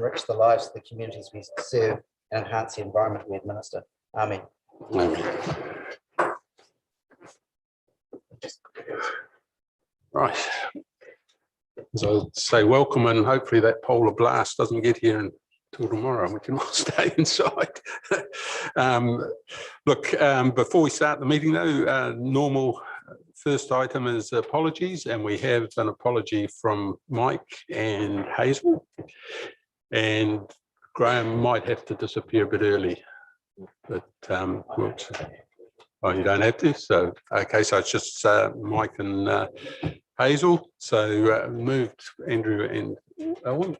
enrich the lives of the communities we serve and enhance the environment we administer. Amen. Amen. Right. So I'd say welcome, and hopefully that polar blast doesn't get here until tomorrow and we can all stay inside. Before we start the meeting though, normal first item is apologies, and we have an apology from Mike and Hazel, and Graham might have to disappear a bit early, but oh, you don't have to. So okay, so it's just Mike and Hazel. So moved Andrew and Owen.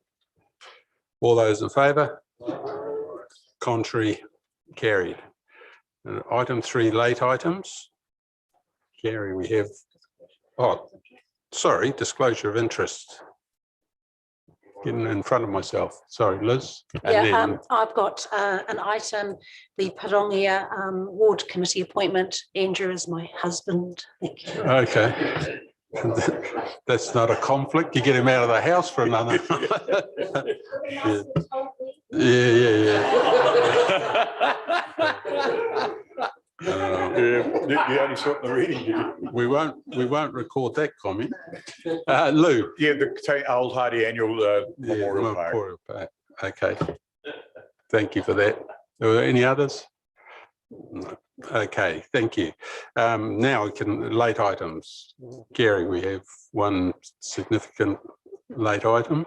All those in favour? Contrary? Carried. And item 3, late items. Carry, we have, oh, sorry, disclosure of interest. Getting in front of myself. Sorry, Liz. And I've got an item, the Parongia Ward Committee appointment. Andrew is my husband. Thank you. Okay. That's not a conflict. You get him out of the house for another. Yeah. You only saw the reading. We won't record that comment. Lou. Yeah, the Old Hardy Annual Memorial Park. Okay. Thank you for that. Are there any others? No. Okay, thank you. Now we can late items. Gary, we have one significant late item.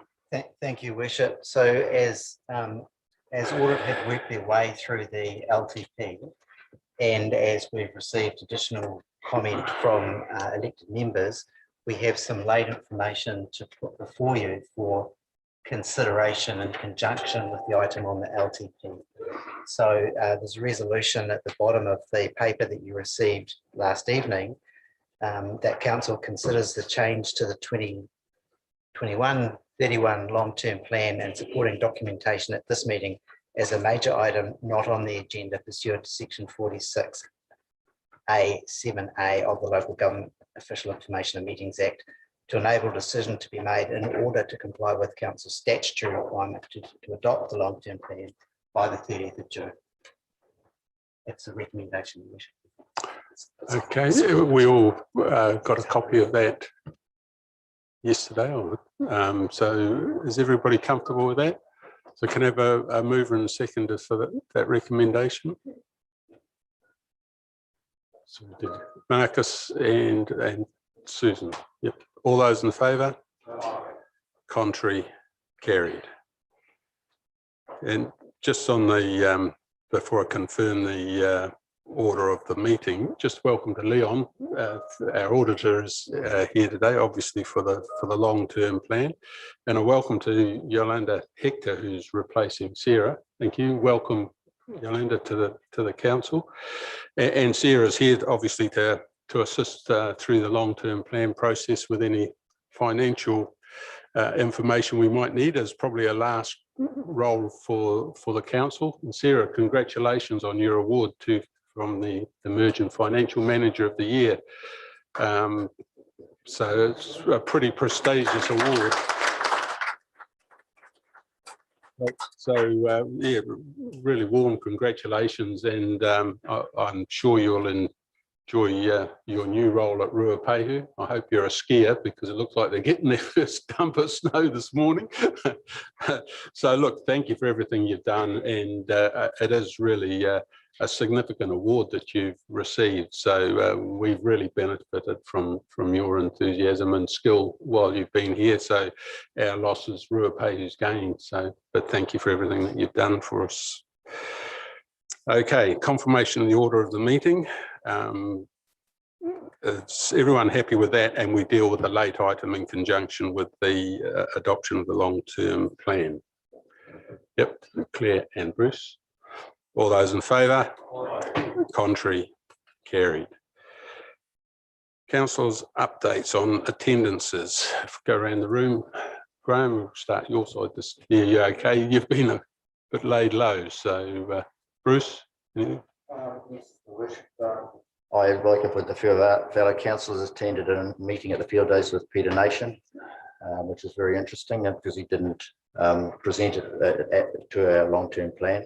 Thank you, Worship. So as Audit have worked their way through the LTP, and as we've received additional comment from elected members, we have some late information to put before you for consideration in conjunction with the item on the LTP. So there's a resolution at the bottom of the paper that you received last evening that Council considers the change to the 2021-31 long-term plan and supporting documentation at this meeting as a major item not on the agenda pursuant to section 46A(7)(a) of the Local Government Official Information and Meetings Act to enable decision to be made in order to comply with Council's statutory requirement to adopt the long-term plan by the 30th of June. That's a recommendation. Okay, we all got a copy of that yesterday. So is everybody comfortable with that? So can I have a mover and a seconder for that recommendation? So we did Marcus and Susan. Yep. All those in favour? Contrary? Carried. And just on the before I confirm the order of the meeting, just welcome to Leon. Our auditor is here today, obviously for the long-term plan, and a welcome to Yolanda Hector, who's replacing Sarah. Thank you. Welcome, Yolanda, to the council. And Sarah's here, obviously, to assist through the long-term plan process with any financial information we might need as probably a last role for the council. And Sarah, congratulations on your award from the Emergent Financial Manager of the Year. So it's a pretty prestigious award. So yeah, really warm congratulations, and I'm sure you'll enjoy your new role at Ruapehu. I hope you're a skier, because it looks like they're getting their first dump of snow this morning. So look, thank you for everything you've done, and it is really a significant award that you've received. So we've really benefited from your enthusiasm and skill while you've been here. So our loss is Ruapehu's gain. So, but thank you for everything that you've done for us. Okay, confirmation of the order of the meeting. Is everyone happy with that? And we deal with the late item in conjunction with the adoption of the long-term plan. Yep, Claire and Bruce. All those in favour? Contrary? Carried. Council's updates on attendances. If we go around the room, Graham, we'll start your side. Yeah, you're okay. You've been a bit laid low. So, Bruce, anything? Yes, I, like with the fellow councillors, attended a meeting at the field days with Peter Nation, which is very interesting because he didn't presented to our long-term plan.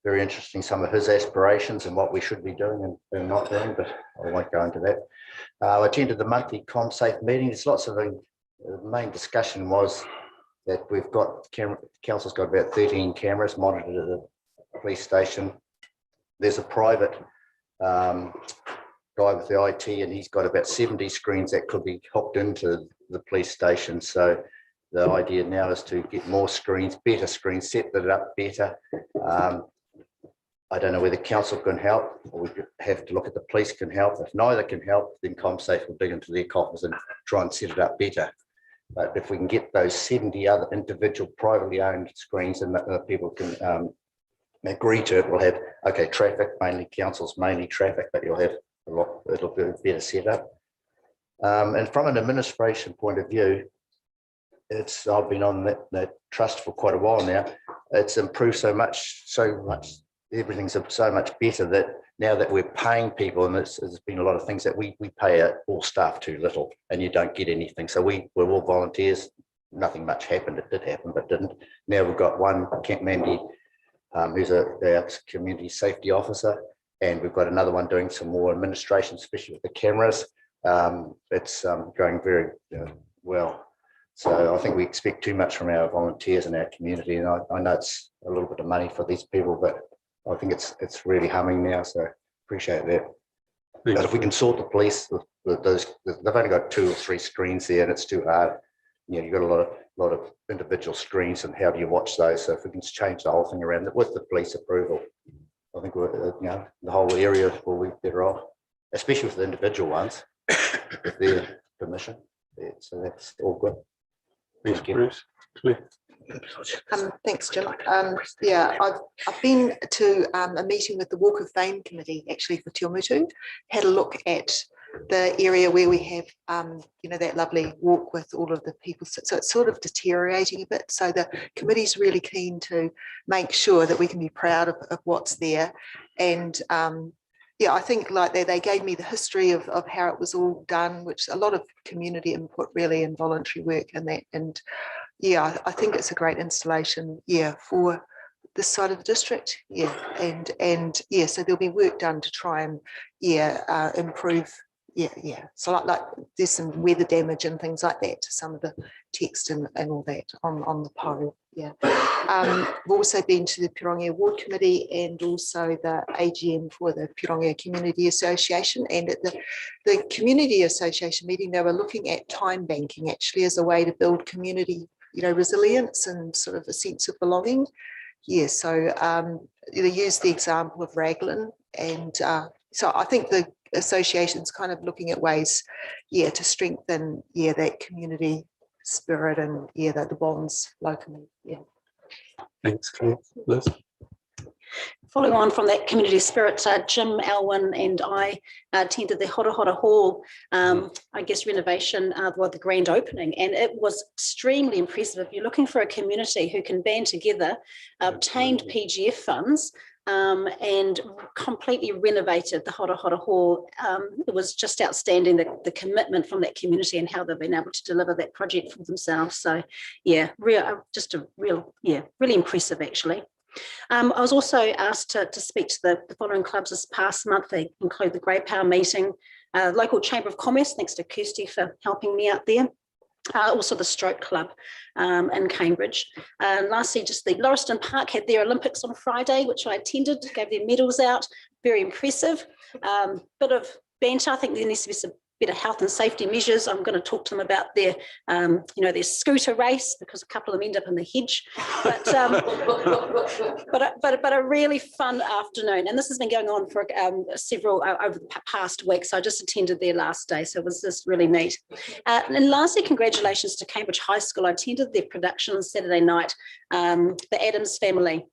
Very interesting, some of his aspirations and what we should be doing and not doing, but I won't go into that. I attended the monthly ComSafe meeting. There's lots of, the main discussion was that we've got, council's got about 13 cameras monitored at the police station. There's a private guy with the IT, and he's got about 70 screens that could be hooked into the police station. So the idea now is to get more screens, better screens, set that up better. I don't know whether council can help, or we could have to look at the police can help. If neither can help, then ComSafe will dig into their coffers and try and set it up better. But if we can get those 70 other individual privately owned screens and people can agree to it, we'll have, okay, traffic, mainly councils, mainly traffic, but you'll have a lot, it'll be a better setup. And from an administration point of view, I've been on that trust for quite a while now. It's improved so much, everything's so much better that now that we're paying people, and there's been a lot of things that we pay all staff too little and you don't get anything. So we're all volunteers. Nothing much happened. It did happen, but didn't. Now we've got one, Camp Mandy, who's our community safety officer, and we've got another one doing some more administration, especially with the cameras. It's going very well. So I think we expect too much from our volunteers in our community, and I know it's a little bit of money for these people, but I think it's really humming now. So appreciate that. Thanks. But if we can sort the police, they've only got 2 or 3 screens there, and it's too hard. You've got a lot of individual screens, and how do you watch those? So if we can change the whole thing around with the police approval, I think the whole area will be better off, especially with the individual ones, with their permission. Yeah, so that's all good. Thanks, Bruce. Thanks, Jim. Yeah, I've been to a meeting with the Walk of Fame committee, actually, for Te Awamutu. Had a look at the area where we have, that lovely walk with all of the people. So it's sort of deteriorating a bit. So the committee's really keen to make sure that we can be proud of what's there. And I think like they gave me the history of how it was all done, which a lot of community input really, and voluntary work and that. And yeah, I think it's a great installation, for this side of the district. And so there'll be work done to try and improve. So like there's some weather damage and things like that to some of the text and all that on the pole. We've also been to the Pirongia Ward Committee and also the AGM for the Pirongia Community Association. And at the Community Association meeting, they were looking at time banking actually as a way to build community, resilience and sort of a sense of belonging. So they used the example of Raglan, and so I think the association's kind of looking at ways, to strengthen, that community spirit and the bonds locally. Thanks, Claire. Liz? Following on from that community spirit, Jim, Alwyn and I attended the Hora Hora Hall, renovation, the grand opening, and it was extremely impressive. If you're looking for a community who can band together, obtained PGF funds, and completely renovated the Hora Hora Hall. It was just outstanding, the commitment from that community and how they've been able to deliver that project for themselves. So really impressive actually. I was also asked to speak to the following clubs this past month. They include the Grey Power meeting, local Chamber of Commerce, thanks to Kirsty for helping me out there. Also the Stroke Club in Cambridge. Lastly, just the Lauriston Park had their Olympics on Friday, which I attended, gave their medals out, very impressive. Bit of banter, I think there needs to be some better health and safety measures. I'm going to talk to them about their, their scooter race, because a couple of them end up in the hedge. But a really fun afternoon, and this has been going on for several over the past week. So I just attended their last day, so it was just really neat. And lastly, congratulations to Cambridge High School. I attended their production on Saturday night. The Adams Family.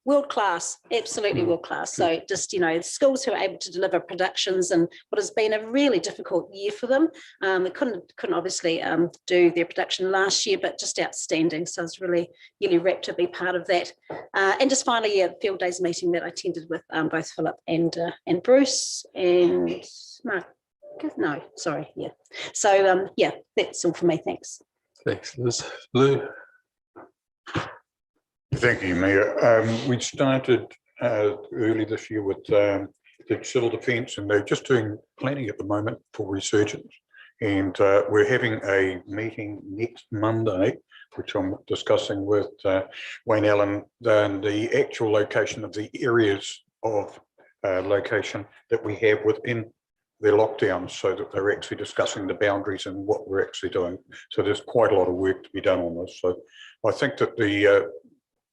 World class, absolutely world class. So just, schools who are able to deliver productions in what has been a really difficult year for them. They couldn't obviously do their production last year, but just outstanding. So I was really rapt to be part of that. And just finally, Field Days meeting that I attended with both Philip and Bruce and Mark. No, sorry, So that's all for me. Thanks. Thanks, Liz. Lou? Thank you, Mayor. We started early this year with the civil defence, and they're just doing planning at the moment for resurgence. And we're having a meeting next Monday, which I'm discussing with Wayne Allen, and the actual location of the areas of location that we have within their lockdowns, so that they're actually discussing the boundaries and what we're actually doing. So there's quite a lot of work to be done on this. So I think that the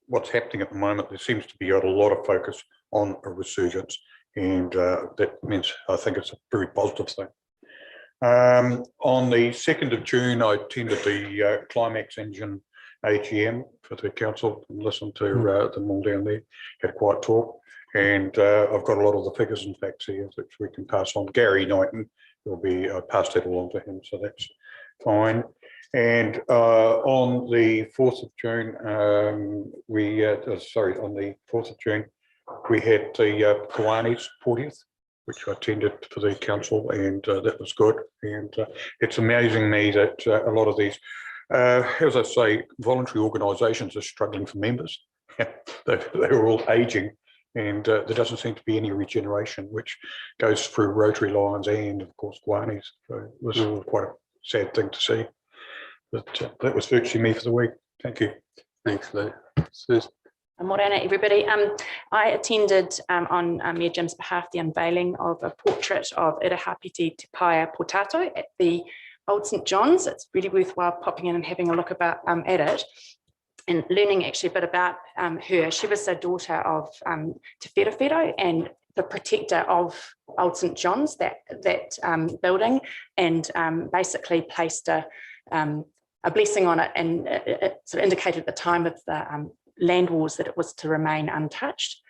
what's happening at the moment, there seems to be a lot of focus on a resurgence, and that means I think it's a very positive thing. On the 2nd of June, I attended the Climax Engine AGM for the council and listened to them all down there, had a quiet talk, and I've got a lot of the figures and facts here that we can pass on. Gary Knighton will be, I passed that along to him, so that's fine. And on the 4th of June, on the 4th of June, we had the Kiwanis 40th, which I attended for the council, and that was good. And it's amazing me that a lot of these, as I say, voluntary organisations are struggling for members. They're all ageing, and there doesn't seem to be any regeneration, which goes through Rotary Lions and, of course, Kiwanis. So it was quite a sad thing to see. But that was virtually me for the week. Thank you. Thanks, Lou. Susan. Morena, everybody. I attended on Mayor Jim's behalf the unveiling of a portrait of Irahapiti Te Paia Potato at the Old St John's. It's really worthwhile popping in and having a look at it and learning actually a bit about her. She was the daughter of Te Wherewhero and the protector of Old St John's, that building, and basically placed a blessing on it, and it sort of indicated at the time of the land wars that it was to remain untouched.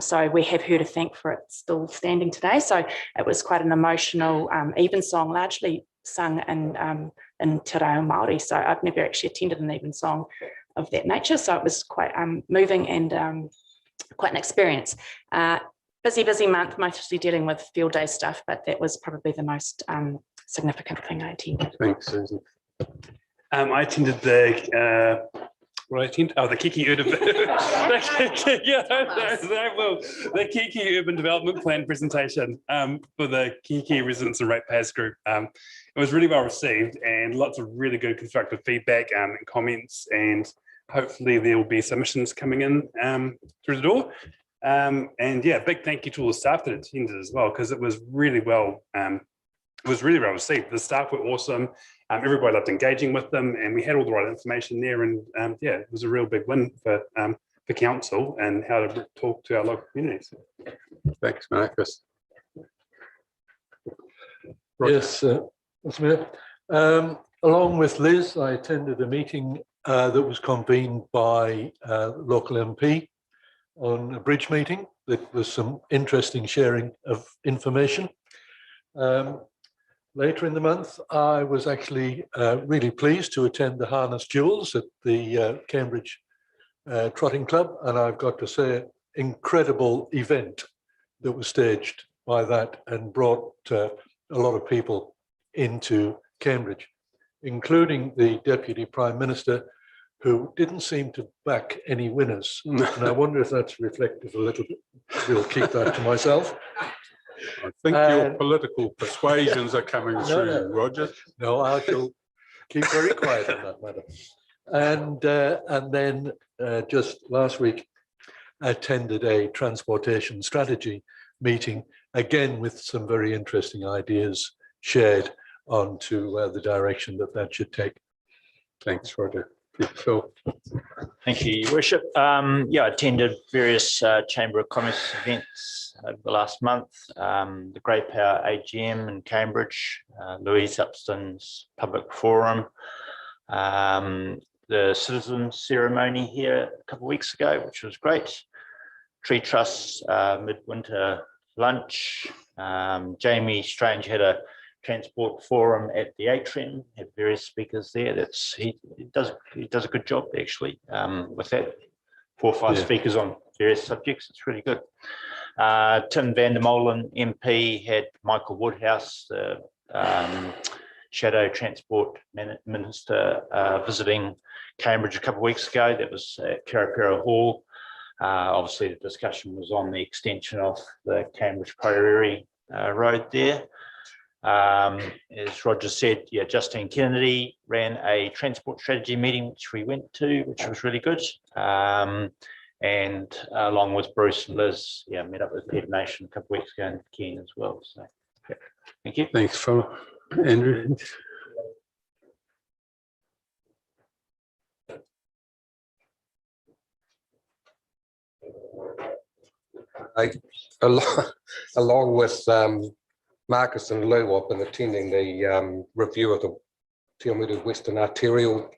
So we have her to thank for it still standing today. So it was quite an emotional evensong, largely sung in Te Reo Māori. So I've never actually attended an evensong of that nature. So it was quite moving and quite an experience. Busy month, mostly dealing with field day stuff, but that was probably the most significant thing I attended. Thanks, Susan. I attended the Kiki Urban the Kiki Urban Development Plan presentation for the Kiki Residents and Ratepayers Group. It was really well received and lots of really good constructive feedback and comments, and hopefully there will be submissions coming in through the door. And yeah, big thank you to all the staff that attended as well, because it was really well received. The staff were awesome. Everybody loved engaging with them, and we had all the right information there. And yeah, it was a real big win for council and how to talk to our local communities. Thanks, Marcus. Yes, that's me. Along with Liz, I attended a meeting that was convened by local MP on a bridge meeting. There was some interesting sharing of information. Later in the month, I was actually really pleased to attend the Harness Duels at the Cambridge Trotting Club, and I've got to say, incredible event that was staged by that and brought a lot of people into Cambridge, including the Deputy Prime Minister, who didn't seem to back any winners. And I wonder if that's reflective a little bit. We'll keep that to myself. I think your political persuasions are coming through, no. Roger. No, I shall keep very quiet on that matter. And then just last week, I attended a transportation strategy meeting, again with some very interesting ideas shared onto the direction that should take. Thanks, Roger. Phil. Thank you, Your Worship. Yeah, I attended various Chamber of Commerce events over the last month. The Grey Power AGM in Cambridge, Louise Upston's Public Forum, the Citizens Ceremony here a couple of weeks ago, which was great. Tree Trust midwinter lunch. Jamie Strange had a transport forum at the atrium, had various speakers there. He does a good job actually with that. 4 or 5 speakers on various subjects. It's really good. Tim van der Molen MP had Michael Woodhouse, the Shadow Transport Minister visiting Cambridge a couple of weeks ago. That was at Karapiro Hall. Obviously, the discussion was on the extension of the Cambridge Prairie Road there. As Roger said, yeah, Justine Kennedy ran a transport strategy meeting, which we went to, which was really good. And along with Bruce and Liz, yeah, met up with Peter Nation a couple of weeks ago and Ken as well. So, okay. Thank you. Thanks, Phil. Andrew. Along with Marcus and Lou, I've been attending the review of the Te Awamutu Western Arterial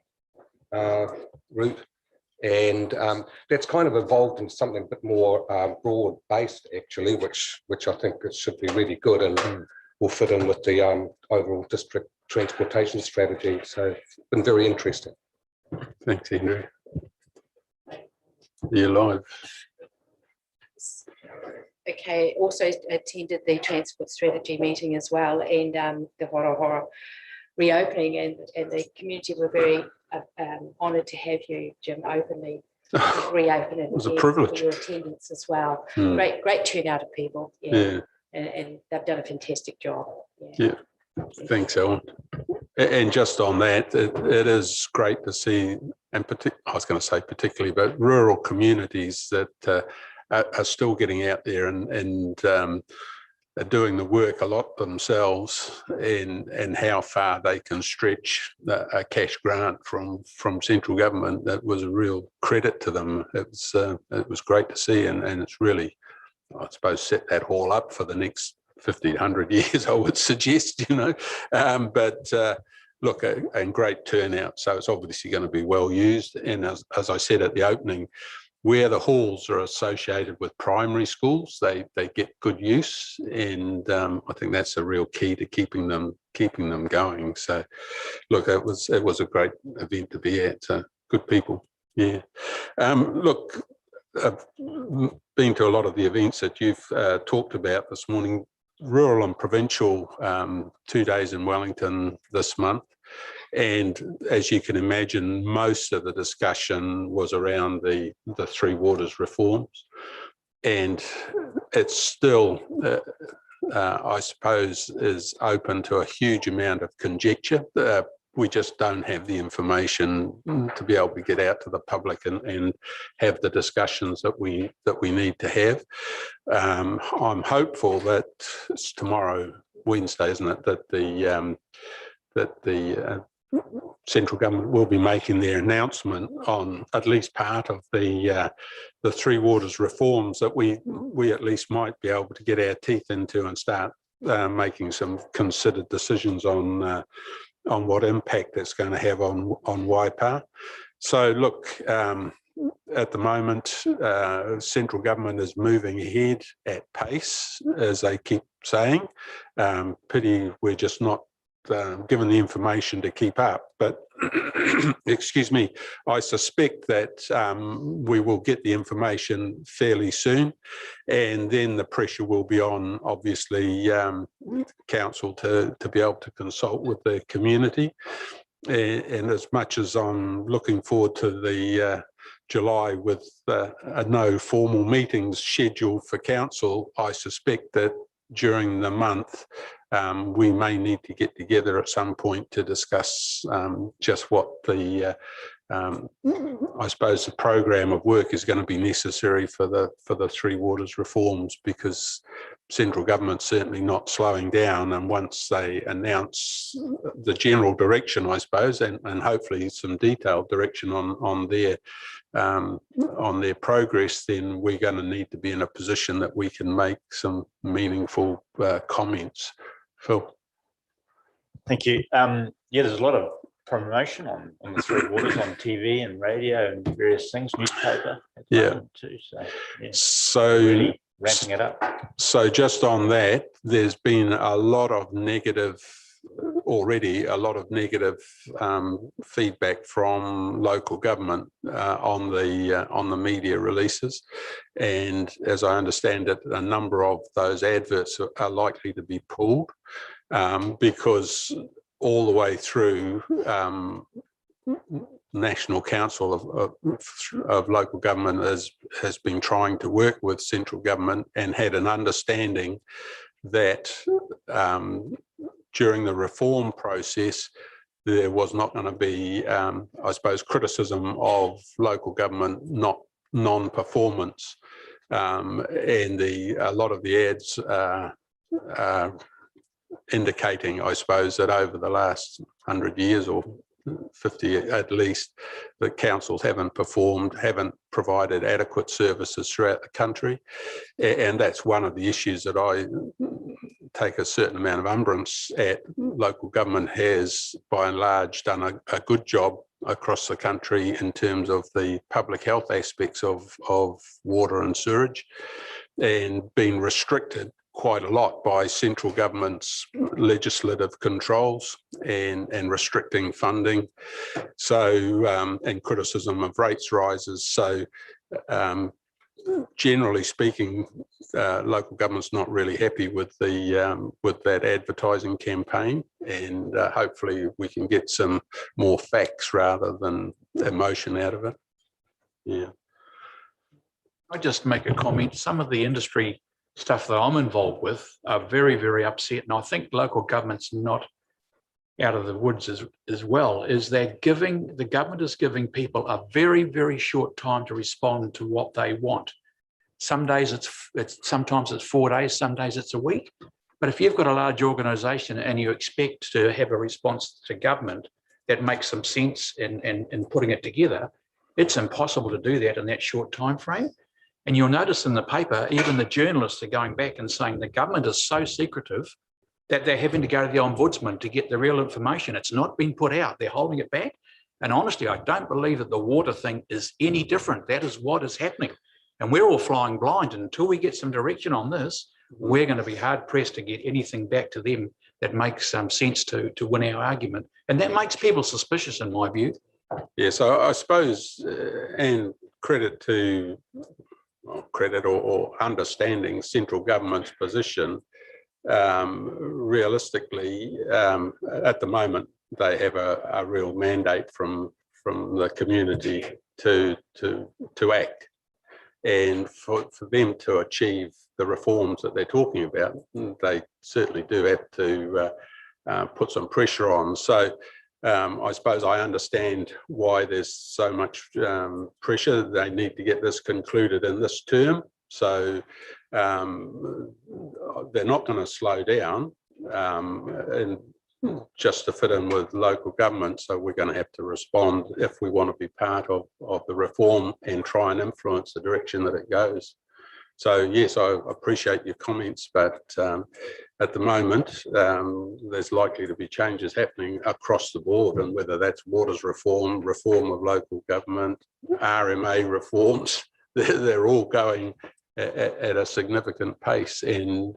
route, and that's kind of evolved into something a bit more broad based, actually, which I think it should be really good and will fit in with the overall district transportation strategy. So it's been very interesting. Thanks, Andrew. You're live. Okay, also attended the transport strategy meeting as well, and the Horohoro reopening, and the community were very honoured to have you, Jim, openly reopen it. It was a privilege. For your attendance as well. Great turnout of people. Yeah. And they've done a fantastic job. Yeah. Thanks, Ellen. And just on that, it is great to see, and I was going to say particularly, but rural communities that are still getting out there and are doing the work a lot themselves, and how far they can stretch a cash grant from central government. That was a real credit to them. It was great to see, and it's really, I suppose, set that all up for the next 50, 100 years, I would suggest, but look, and great turnout. So it's obviously going to be well used. And as I said at the opening, where the halls are associated with primary schools, they get good use, and I think that's a real key to keeping them going. So, look, it was a great event to be at. So good people, yeah. Look, I've been to a lot of the events that you've talked about this morning. Rural and provincial, 2 days in Wellington this month. And as you can imagine, most of the discussion was around the Three Waters reforms. And it's still, I suppose, is open to a huge amount of conjecture. We just don't have the information to be able to get out to the public and have the discussions that we need to have. I'm hopeful that it's tomorrow, Wednesday, isn't it, that the central government will be making their announcement on at least part of the Three Waters reforms, that we at least might be able to get our teeth into and start making some considered decisions on what impact it's going to have on Waipa. So look, at the moment, central government is moving ahead at pace, as they keep saying. Pity we're just not given the information to keep up, but excuse me, I suspect that we will get the information fairly soon, and then the pressure will be on, obviously, council to be able to consult with the community. And as much as I'm looking forward to the July with no formal meetings scheduled for council, I suspect that during the month we may need to get together at some point to discuss just what the I suppose the program of work is going to be necessary for the Three Waters reforms, because central government's certainly not slowing down, and once they announce the general direction, I suppose, and hopefully some detailed direction on their progress, then we're going to need to be in a position that we can make some meaningful comments. Phil. Thank you. Yeah, there's a lot of promotion on the Three Waters on TV and radio and various things, newspaper at the moment too. So, yeah, so really ramping it up. So just on that, there's been a lot of negative feedback from local government on the media releases, and as I understand it, a number of those adverts are likely to be pulled because all the way through National Council of Local Government has been trying to work with central government and had an understanding that during the reform process, there was not going to be, I suppose, criticism of local government non-performance. And a lot of the ads indicating, I suppose, that over the last 100 years or 50 at least, the councils haven't performed, haven't provided adequate services throughout the country. And that's one of the issues that I take a certain amount of umbrance at. Local government has, by and large, done a good job across the country in terms of the public health aspects of water and sewage, and been restricted quite a lot by central government's legislative controls and restricting funding. So, and criticism of rates rises. So, generally speaking, local government's not really happy with that advertising campaign, and hopefully we can get some more facts rather than emotion out of it. Yeah. I just make a comment. Some of the industry stuff that I'm involved with are very, very upset, and I think local government's not out of the woods as well. Is they're giving, the government is giving people a very, very short time to respond to what they want. Some days sometimes it's 4 days, some days it's a week. But if you've got a large organisation and you expect to have a response to government that makes some sense in putting it together, it's impossible to do that in that short time frame. And you'll notice in the paper, even the journalists are going back and saying the government is so secretive that they're having to go to the ombudsman to get the real information. It's not been put out. They're holding it back. And honestly, I don't believe that the water thing is any different. That is what is happening. And we're all flying blind. And until we get some direction on this, we're going to be hard pressed to get anything back to them that makes some sense to win our argument. And that makes people suspicious, in my view. Yeah, so I suppose, and credit or understanding central government's position, realistically, at the moment, they have a real mandate from the community to act. And for them to achieve the reforms that they're talking about, they certainly do have to put some pressure on. So I suppose I understand why there's so much pressure. They need to get this concluded in this term. So they're not going to slow down and just to fit in with local government. So we're going to have to respond if we want to be part of the reform and try and influence the direction that it goes. So yes, I appreciate your comments, but at the moment, there's likely to be changes happening across the board, and whether that's waters reform, reform of local government, RMA reforms, they're all going at a significant pace. And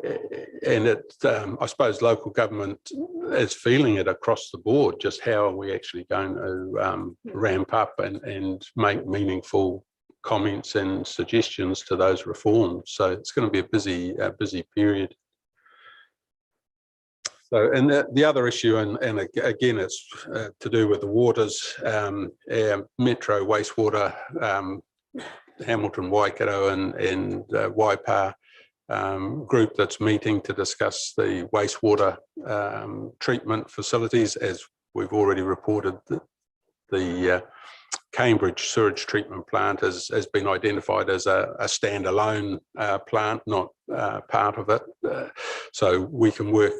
I suppose local government is feeling it across the board. Just how are we actually going to ramp up and make meaningful comments and suggestions to those reforms? So it's going to be a busy period. So, and the other issue, and again, it's to do with the waters, our metro wastewater, Hamilton, Waikato and Waipa group that's meeting to discuss the wastewater treatment facilities. As we've already reported, the Cambridge sewage treatment plant has been identified as a standalone plant, not part of it. So we can work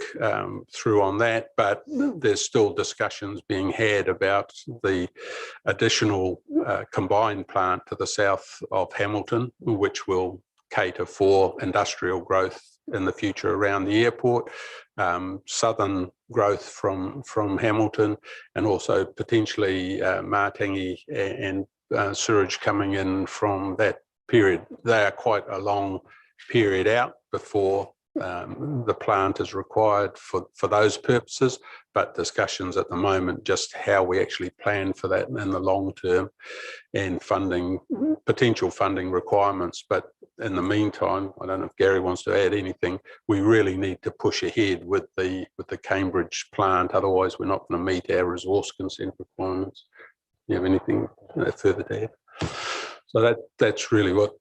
through on that, but there's still discussions being had about the additional combined plant to the south of Hamilton, which will cater for industrial growth in the future around the airport, southern growth from Hamilton, and also potentially Matangi and sewage coming in from that period. They are quite a long period out before the plant is required for those purposes, but discussions at the moment just how we actually plan for that in the long term and funding, potential funding requirements. But in the meantime, I don't know if Gary wants to add anything, we really need to push ahead with the Cambridge plant, otherwise we're not going to meet our resource consent requirements. Do you have anything further to add? So that's really what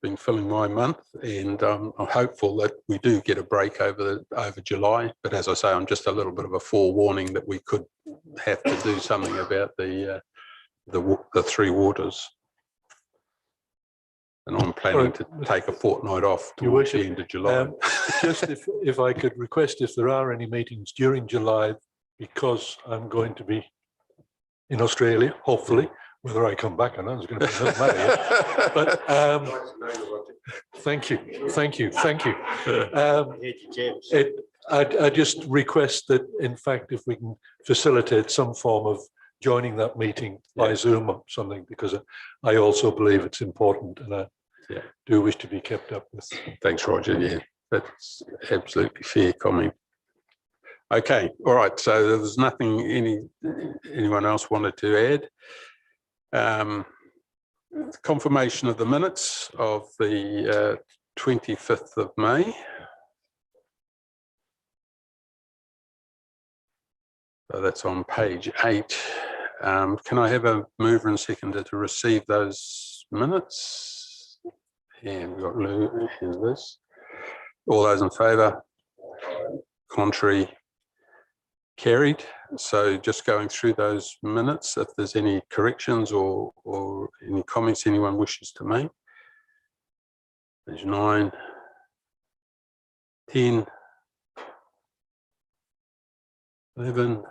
been filling my month, and I'm hopeful that we do get a break over July. But as I say, I'm just a little bit of a forewarning that we could have to do something about the three waters. And I'm planning to take a fortnight off towards the end of July. Just if I could request, if there are any meetings during July, because I'm going to be in Australia, hopefully. Whether I come back or not is going to be another matter. But thank you. I just request that, in fact, if we can facilitate some form of joining that meeting by Zoom or something, because I also believe it's important, and I do wish to be kept up with. Thanks, Roger. Yeah, that's absolutely fair comment. Okay, all right. So there was nothing anyone else wanted to add. Confirmation of the minutes of the 25th of May. So that's on page 8. Can I have a mover and seconder to receive those minutes? And we've got Lou and Liz. All those in favour? Contrary? Carried. So just going through those minutes, if there's any corrections or any comments anyone wishes to make. Page 9, 10, 11,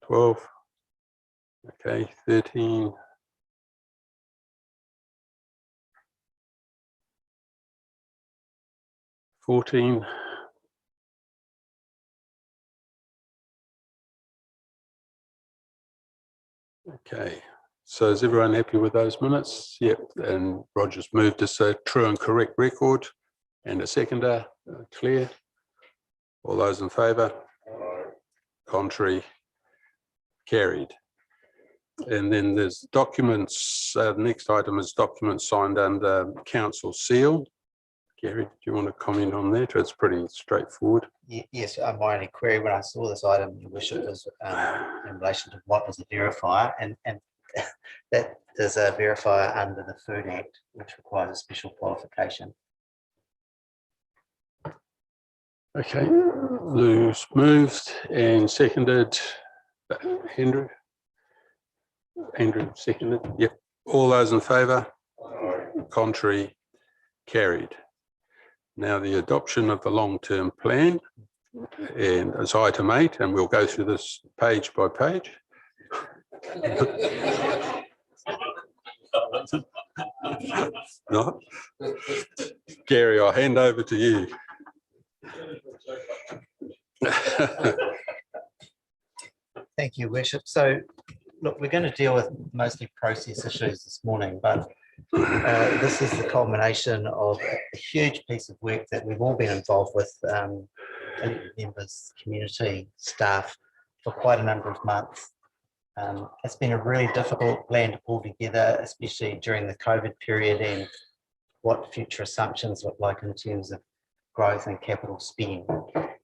12, okay, 13, 14, okay, so is everyone happy with those minutes? Yep, and Roger's moved us a true and correct record, and a seconder, Claire. All those in favour? Contrary? Carried. And then there's documents, the next item is documents signed under council seal. Gary, do you want to comment on that? It's pretty straightforward. Yes, my only query when I saw this item, Your Worship, was in relation to what is a verifier, and that there's a verifier under the Food Act, which requires a special qualification. Okay, Lou's moved and seconded. Andrew seconded. Yep. All those in favour? Contrary? Carried. Now the adoption of the long-term plan, and it's item 8, and we'll go through this page by page. No? Gary, I'll hand over to you. Thank you, Worship. So, look, we're going to deal with mostly process issues this morning, but this is the culmination of a huge piece of work that we've all been involved with, members, community, staff, for quite a number of months. It's been a really difficult plan to pull together, especially during the COVID period and what future assumptions look like in terms of growth and capital spend.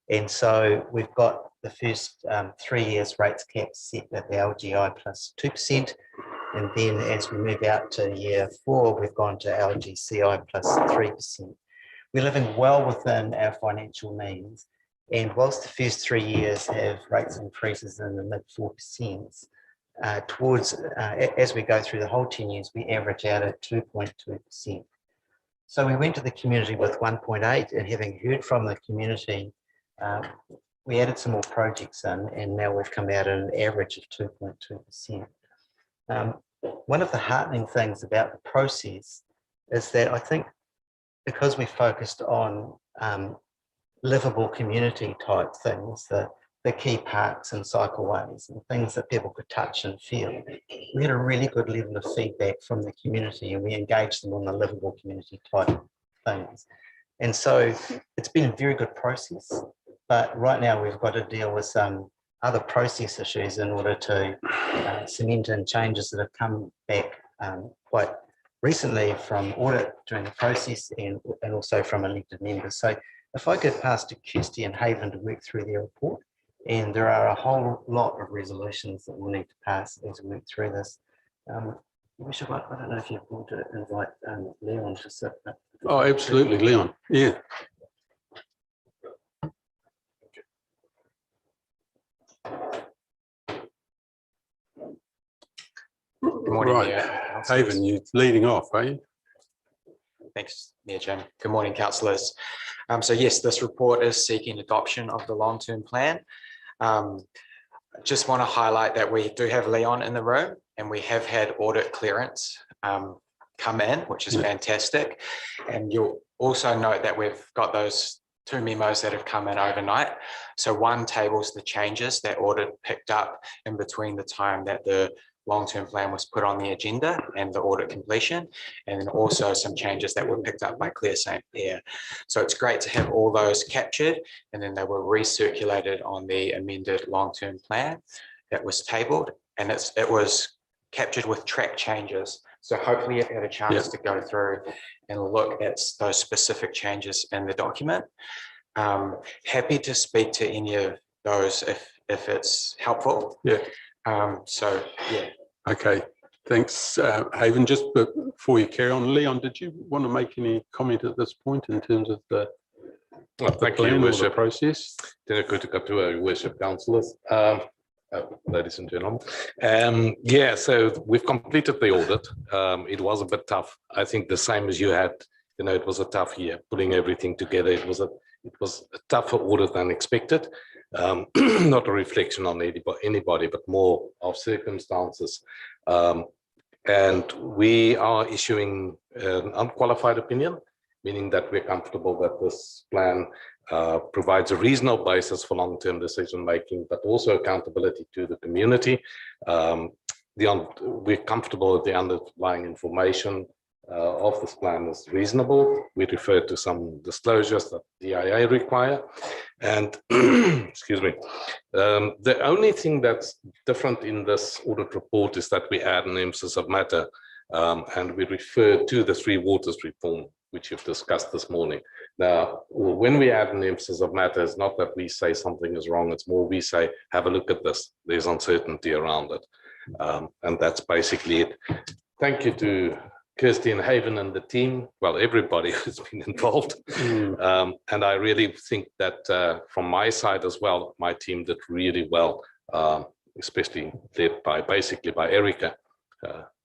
And so we've got the first 3 years rates cap set at the LGI plus 2%. And then as we move out to year 4, we've gone to LGCI plus 3%. We're living well within our financial means. And whilst the first 3 years have rates increases in the mid 4%, as we go through the whole 10 years, we average out at 2.2%. So we went to the community with 1.8, and having heard from the community, we added some more projects in, and now we've come out at an average of 2.2%. One of the heartening things about the process is that I think because we focused on livable community type things, the key parks and cycleways and things that people could touch and feel, we had a really good level of feedback from the community, and we engaged them on the livable community type things. And so it's been a very good process, but right now we've got to deal with some other process issues in order to cement in changes that have come back quite recently from audit during the process and also from elected members. So if I could pass to Kirsty and Haven to work through their report, and there are a whole lot of resolutions that we'll need to pass as we work through this. Bishop, I don't know if you want to invite Leon to sit. Oh, absolutely, Leon. Yeah. Good morning, Right. Mayor. Haven, you're leading off, are you? Thanks, Mayor Jim. Good morning, councillors. So yes, this report is seeking adoption of the long-term plan. I just want to highlight that we do have Leon in the room and we have had audit clearance come in, which is fantastic. And you'll also note that we've got those 2 memos that have come in overnight. So one tables the changes that audit picked up in between the time that the long-term plan was put on the agenda and the audit completion, and then also some changes that were picked up by Claire St. Pierre. So it's great to have all those captured, and then they were recirculated on the amended long-term plan that was tabled, and it was captured with track changes. So hopefully you've had a chance to go through and look at those specific changes in the document. Happy to speak to any of those if it's helpful. Yeah. So yeah. Okay, thanks, Haven. Just before you carry on, Leon, did you want to make any comment at this point in terms of the thank you, plan or the Worship. process? Good to go to our Worship councillors, ladies and gentlemen. Yeah, so we've completed the audit. It was a bit tough. I think the same as you had. You know, it was a tough year putting everything together. It was a tougher audit than expected. Not a reflection on anybody, but more of circumstances. And we are issuing an unqualified opinion, meaning that we're comfortable that this plan provides a reasonable basis for long-term decision-making, but also accountability to the community. We're comfortable that the underlying information of this plan is reasonable. We refer to some disclosures that the IA require. And excuse me, the only thing that's different in this audit report is that we add an emphasis of matter, and we refer to the Three Waters reform, which you've discussed this morning. Now, when we add an emphasis of matter, it's not that we say something is wrong, it's more we say, have a look at this. There's uncertainty around it. And that's basically it. Thank you to Kirsty and Haven and the team, well, everybody who's been involved. And I really think that from my side as well, my team did really well, especially led by Erica,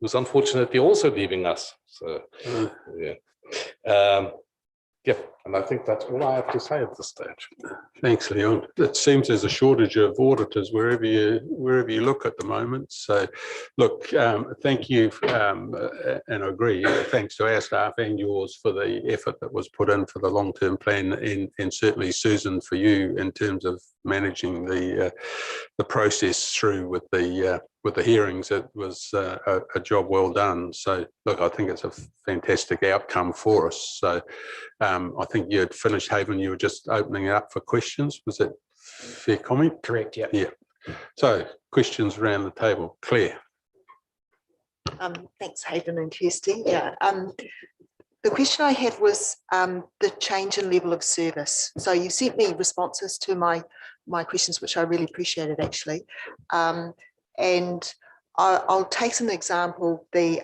who's unfortunately also leaving us. So, yeah. Yeah, and I think that's all I have to say at this stage. Thanks, Leon. It seems there's a shortage of auditors wherever you look at the moment. So, look, thank you, and I agree. Thanks to our staff and yours for the effort that was put in for the long-term plan, and certainly Susan for you in terms of managing the process through with the hearings. It was a job well done. So, look, I think it's a fantastic outcome for us. So, I think you had finished, Haven. You were just opening it up for questions. Was that fair comment? Correct. Yeah. Yeah. So, questions around the table. Claire. Thanks, Haven and Kirsty. Yeah. The question I had was the change in level of service. So you sent me responses to my questions, which I really appreciated actually. And I'll take as an example the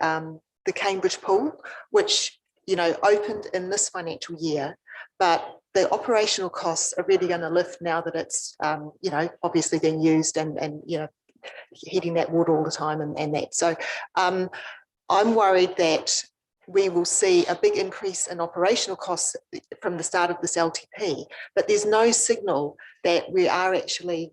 Cambridge pool, which opened in this financial year, but the operational costs are really going to lift now that it's obviously being used and heating that water all the time and that. So I'm worried that we will see a big increase in operational costs from the start of this LTP, but there's no signal that we are actually,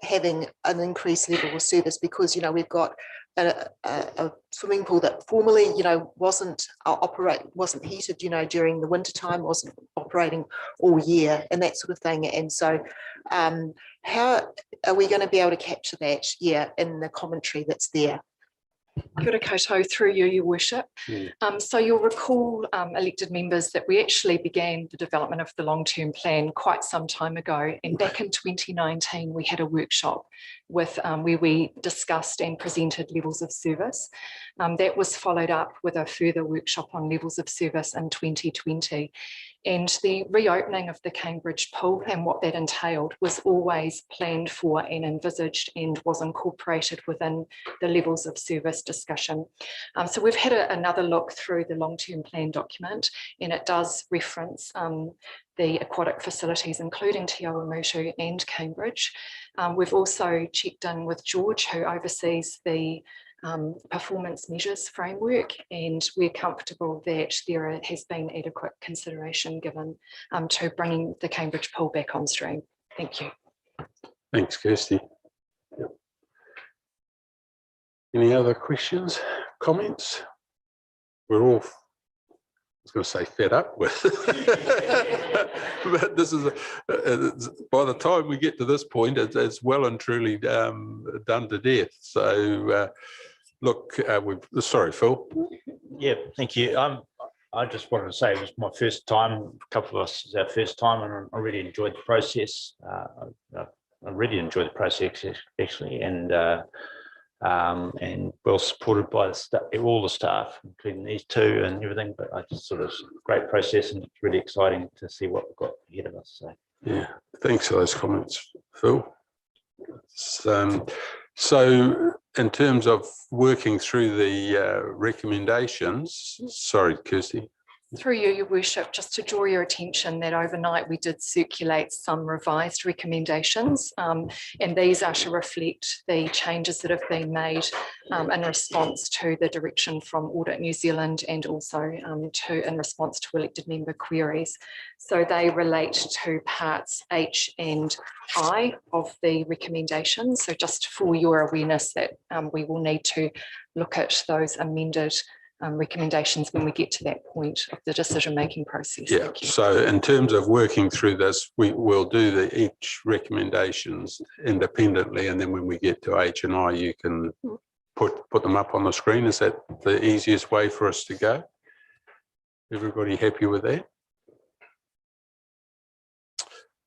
having an increased level of service because, we've got a swimming pool that formerly, wasn't heated, during the winter time, wasn't operating all year and that sort of thing. And so how are we going to be able to capture that in the commentary that's there? Kia ora koutou, through you, Your Worship. So you'll recall, elected members, that we actually began the development of the long-term plan quite some time ago. And back in 2019, we had a workshop with where we discussed and presented levels of service. That was followed up with a further workshop on levels of service in 2020. And the reopening of the Cambridge pool and what that entailed was always planned for and envisaged and was incorporated within the levels of service discussion. So we've had another look through the long-term plan document, and it does reference the aquatic facilities, including Te Awamutu and Cambridge. We've also checked in with George, who oversees the performance measures framework, and we're comfortable that there has been adequate consideration given to bringing the Cambridge pool back on stream. Thank you. Thanks, Kirsty. Any other questions, comments? We're all, I was going to say, fed up with. But this is, by the time we get to this point, it's well and truly done to death. So, look, sorry, Phil. Yeah, thank you. I just wanted to say it was my first time, a couple of us, it's our first time, and I really enjoyed the process. I really enjoyed the process, actually, and well supported by the staff, all the staff, including these two and everything. But I just sort of great process, and it's really exciting to see what we've got ahead of us. So yeah, thanks for those comments, Phil. So in terms of working through the recommendations, sorry, Kirsty. Through you, Your Worship, just to draw your attention that overnight we did circulate some revised recommendations, and these are to reflect the changes that have been made in response to the direction from Audit New Zealand, and also in response to elected member queries. So they relate to parts H and I of the recommendations. So just for your awareness that we will need to look at those amended recommendations when we get to that point of the decision-making process. Yeah, so in terms of working through this, we will do each recommendations independently, and then when we get to H and I, you can put them up on the screen. Is that the easiest way for us to go? Everybody happy with that?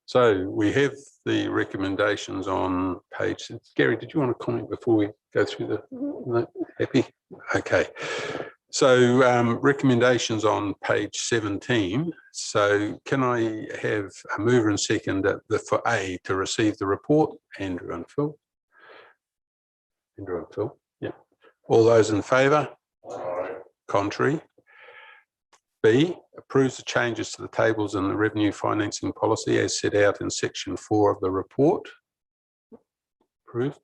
So we have the recommendations on page. Gary, did you want to comment before we go through the? No, happy? Okay. So recommendations on page 17. So can I have a mover and second for A to receive the report? Andrew and Phil. Andrew and Phil. Yeah. All those in favour? Contrary. B, approves the changes to the tables in the revenue financing policy as set out in section 4 of the report. Approved.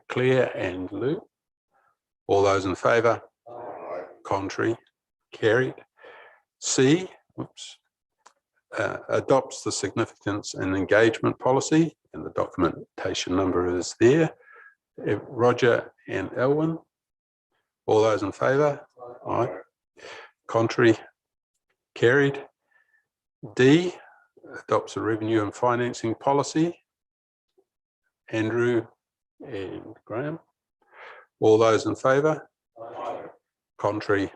Claire and Lou. All those in favour? Contrary. Carried. C, adopts the significance and engagement policy, and the documentation number is there. Roger and Elwyn. All those in favour? Aye. Contrary. Carried. D, adopts a revenue and financing policy. Andrew and Graham. All those in favour? Contrary.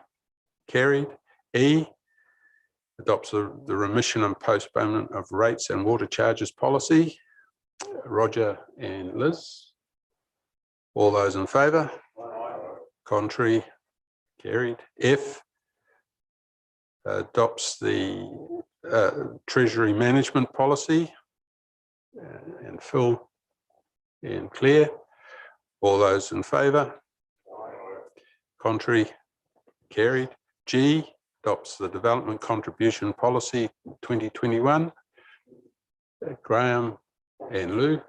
Carried. E, adopts the remission and postponement of rates and water charges policy. Roger and Liz. All those in favour? Contrary. Carried. F, adopts the treasury management policy. And Phil and Claire. All those in favour? Contrary. Carried. G, adopts the development contribution policy 2021. Graham and Lou.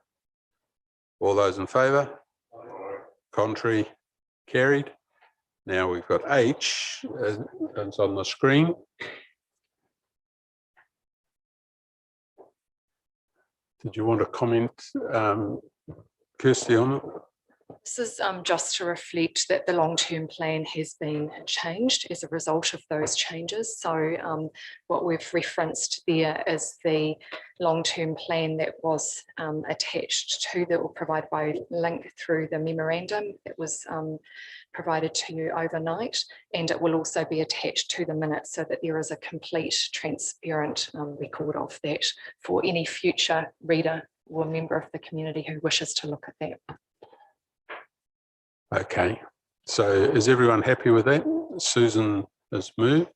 All those in favour? Contrary. Carried. Now we've got H, it's on the screen. Did you want to comment, Kirsty, on it? This is just to reflect that the long-term plan has been changed as a result of those changes. So what we've referenced there is the long-term plan that was attached to that, or provided by link through the memorandum that was provided to you overnight, and it will also be attached to the minutes so that there is a complete, transparent record of that for any future reader or member of the community who wishes to look at that. Okay, so is everyone happy with that? Susan has moved,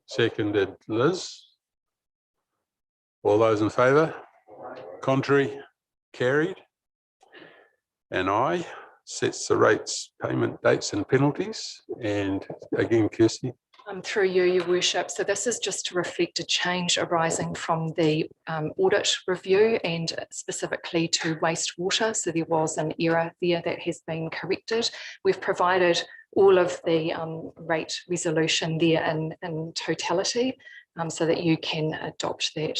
seconded Liz. All those in favour? Contrary? Carried. And I sets the rates, payment dates and penalties. And again, Kirsty. Through you, Your Worship. So this is just to reflect a change arising from the audit review and specifically to wastewater. So there was an error there that has been corrected. We've provided all of the rate resolution there in totality so that you can adopt that.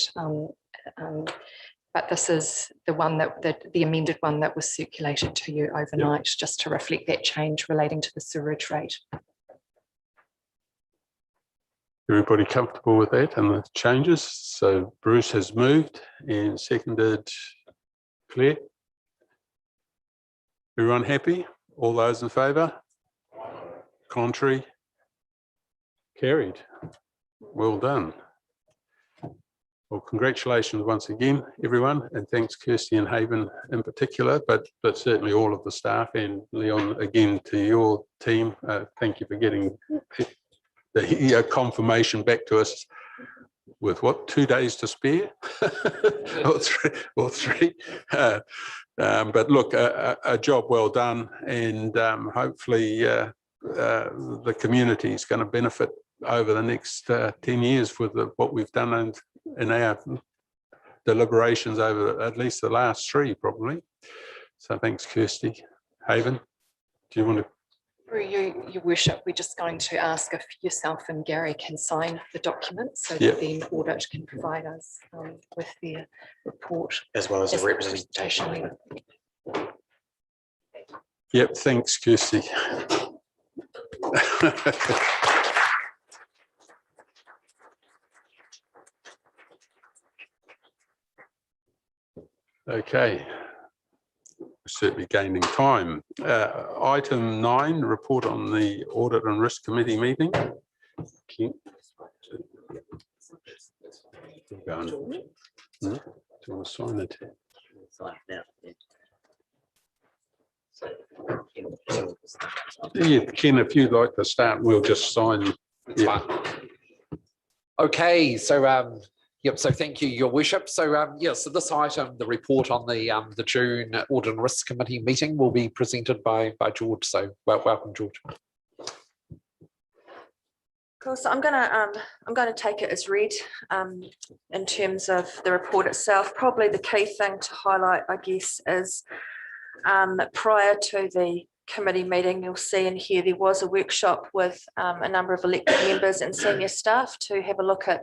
But this is the one the amended one that was circulated to you overnight, just to reflect that change relating to the sewerage rate. Everybody comfortable with that and the changes? So Bruce has moved and seconded Claire. Everyone happy? All those in favour? Contrary? Carried. Well done. Well, congratulations once again, everyone, and thanks Kirsty and Haven in particular, but certainly all of the staff, and Leon, again to your team. Thank you for getting the confirmation back to us with what, 2 days to spare or three. But look, a job well done, and hopefully the community is going to benefit over the next 10 years with what we've done in our deliberations over at least the last 3 probably. So thanks, Kirsty. Haven, do you want to? Through you, Your Worship, we're just going to ask if yourself and Gary can sign the documents so that then Audit can provide us with their report. As well as a representation. Yep, thanks, Kirsty. Okay. Certainly gaining time. Item 9, report on the Audit and Risk Committee meeting. Do you want to sign it? Yeah, Ken, if you'd like to start, we'll just sign. Yeah. Okay, so yep, so thank you, Your Worship. So so this item, the report on the June Audit and Risk Committee meeting, will be presented by George. So welcome, George. Cool. So I'm gonna take it as read in terms of the report itself. Probably the key thing to highlight, I guess, is prior to the committee meeting, you'll see in here there was a workshop with a number of elected members and senior staff to have a look at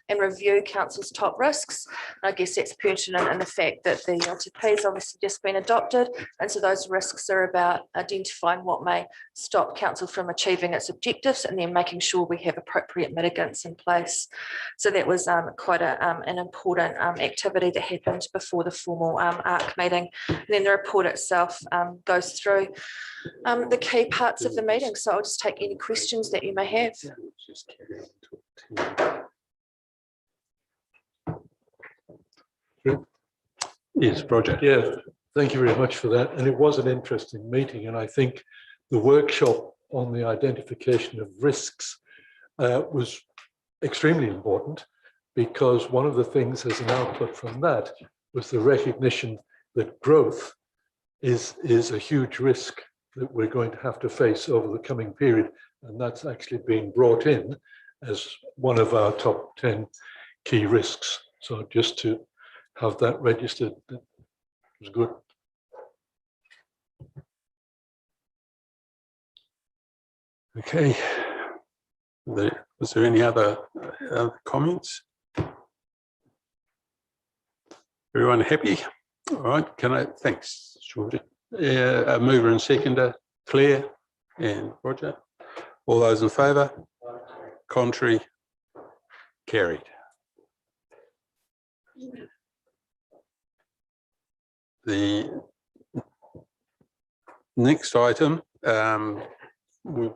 and review council's top risks. And I guess that's pertinent in the fact that the LTP has obviously just been adopted, and so those risks are about identifying what may stop council from achieving its objectives and then making sure we have appropriate mitigants in place. So that was quite an important activity that happened before the formal ARC meeting. And then the report itself goes through the key parts of the meeting. So I'll just take any questions that you may have. Yes, Roger. Yeah, thank you very much for that. And it was an interesting meeting. And I think the workshop on the identification of risks was extremely important, because one of the things as an output from that was the recognition that growth is a huge risk that we're going to have to face over the coming period. And that's actually been brought in as one of our top 10 key risks. So just to have that registered, that was good. Okay. Was there any other comments? Everyone happy? All right, thanks, Georgia. A mover and seconder, Claire and Roger. All those in favour? Contrary? Carried. The next item we're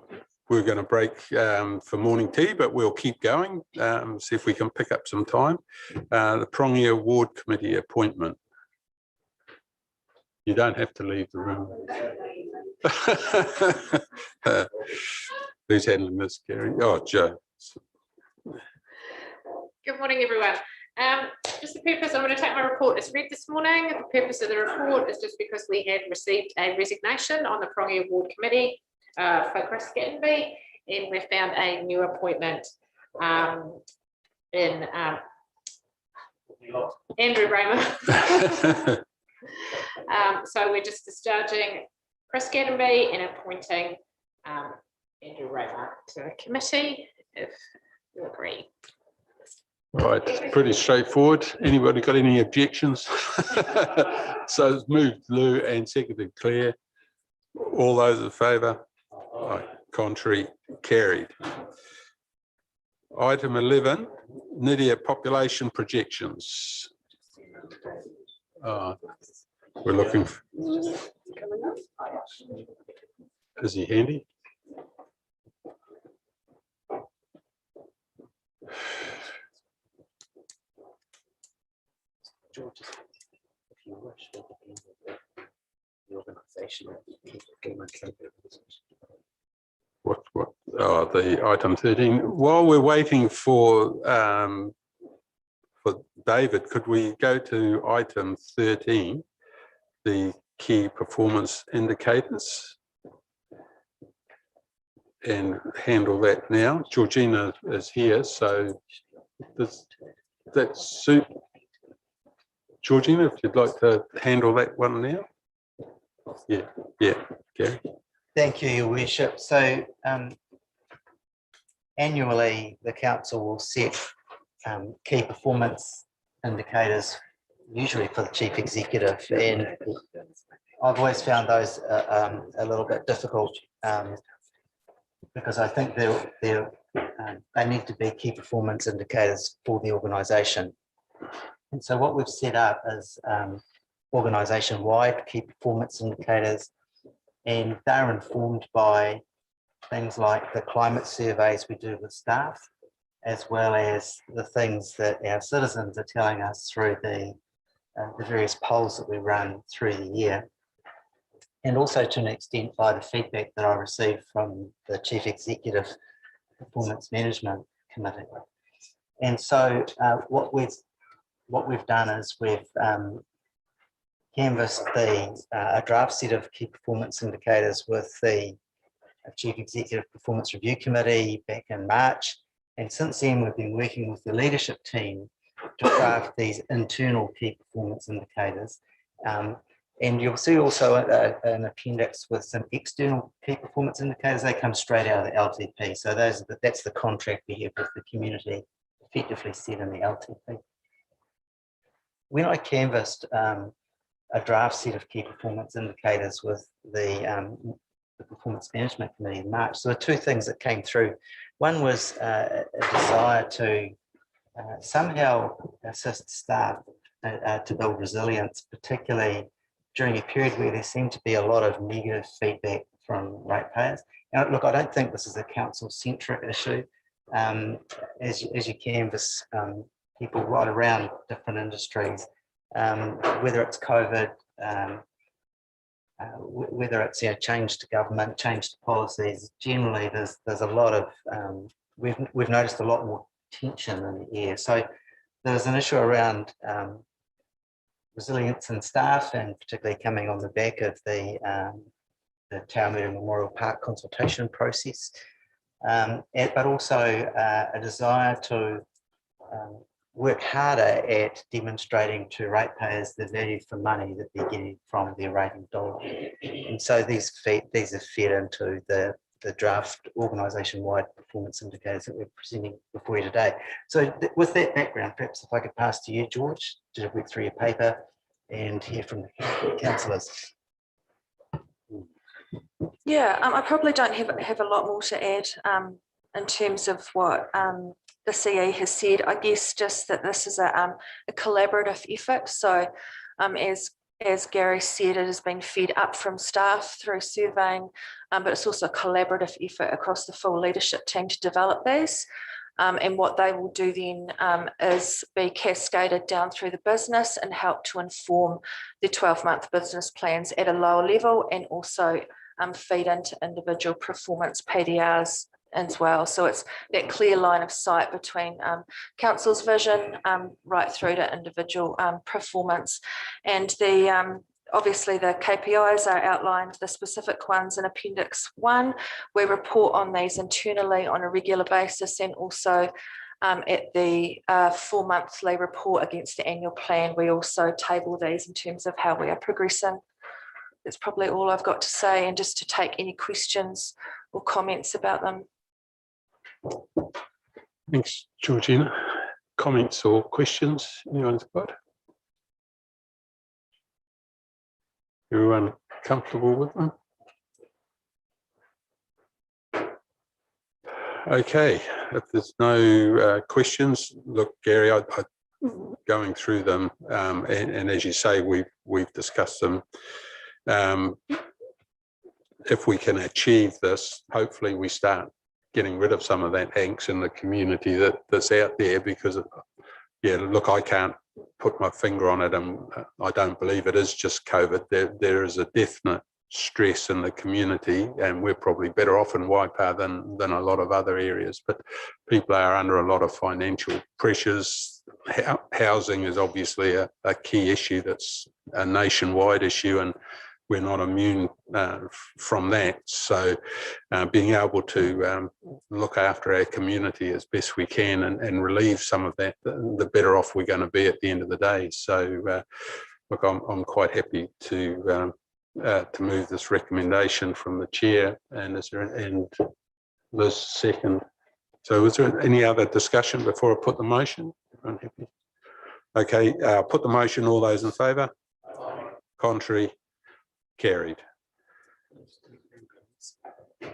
going to break for morning tea, but we'll keep going, see if we can pick up some time. The Prongia Ward Committee appointment. You don't have to leave the room. Who's handling this, Gary? Oh, Joe. Good morning, everyone. Just the purpose, I'm going to take my report as read this morning. The purpose of the report is just because we had received a resignation on the Prongia Ward Committee for Chris Gattenby, and we found a new appointment in Andrew Raymer. So we're just discharging Chris Gattenby and appointing Andrew Raymer to the committee, if you agree. Right, it's pretty straightforward. Anybody got any objections? So it's moved Lou and seconded Claire. All those in favour? Aye. Contrary, carried. Item 11, Nydia population projections. We're looking for, is he handy? George, if you wish, the organisation. What? Oh, the item 13. While we're waiting for David, could we go to item 13, the key performance indicators, and handle that now? Georgina is here, so does that suit? Georgina, if you'd like to handle that one now. Yeah, Gary. Thank you, Your Worship. So annually, the council will set key performance indicators, usually for the chief executive, and I've always found those a little bit difficult because I think they need to be key performance indicators for the organisation. And so what we've set up is organisation-wide key performance indicators, and they're informed by things like the climate surveys we do with staff, as well as the things that our citizens are telling us through the various polls that we run through the year, and also to an extent by the feedback that I received from the Chief Executive Performance Management Committee. And so what we've done is we've canvassed a draft set of key performance indicators with the Chief Executive Performance Review Committee back in March. And since then, we've been working with the leadership team to craft these internal key performance indicators. And you'll see also an appendix with some external key performance indicators. They come straight out of the LTP. So that's the contract we have with the community, effectively set in the LTP. When I canvassed a draft set of key performance indicators with the Performance Management Committee in March, so there were two things that came through. One was a desire to somehow assist staff to build resilience, particularly during a period where there seemed to be a lot of negative feedback from ratepayers. Now, look, I don't think this is a council-centric issue. As you canvass people right around different industries, whether it's COVID, whether it's change to government, change to policies, generally there's a lot of we've noticed a lot more tension in the air. So there's an issue around resilience in staff, and particularly coming on the back of the Taumura Memorial Park consultation process, but also a desire to work harder at demonstrating to ratepayers the value for money that they're getting from their rating dollar. And so these are fed into the draft organisation-wide performance indicators that we're presenting before you today. So with that background, perhaps if I could pass to you, George, to work through your paper and hear from the councillors. Yeah, I probably don't have a lot more to add in terms of what the CE has said. I guess just that this is a collaborative effort. So as as Gary said, it has been fed up from staff through surveying, but it's also a collaborative effort across the full leadership team to develop these. And what they will do then is be cascaded down through the business and help to inform the 12-month business plans at a lower level, and also feed into individual performance PDRs as well. So it's that clear line of sight between council's vision right through to individual performance. And the obviously the KPIs are outlined, the specific ones in Appendix 1. We report on these internally on a regular basis, and also at the 4-monthly report against the annual plan, we also table these in terms of how we are progressing. That's probably all I've got to say, and just to take any questions or comments about them. Thanks, Georgina. Comments or questions anyone's got? Everyone comfortable with them? Okay, if there's no questions, look, Gary, I going through them, and as you say, we've discussed them. If we can achieve this, hopefully we start getting rid of some of that angst in the community that's out there, because yeah, look, I can't put my finger on it, and I don't believe it is just COVID. There is a definite stress in the community, and we're probably better off in Waipa than a lot of other areas, but people are under a lot of financial pressures. Housing is obviously a key issue that's a nationwide issue, and we're not immune from that. So being able to look after our community as best we can and relieve some of that, the better off we're going to be at the end of the day. So look, I'm quite happy to move this recommendation from the chair, and Liz second. So is there any other discussion before I put the motion? Everyone happy? Okay, put the motion. All those in favour? Contrary? Carried.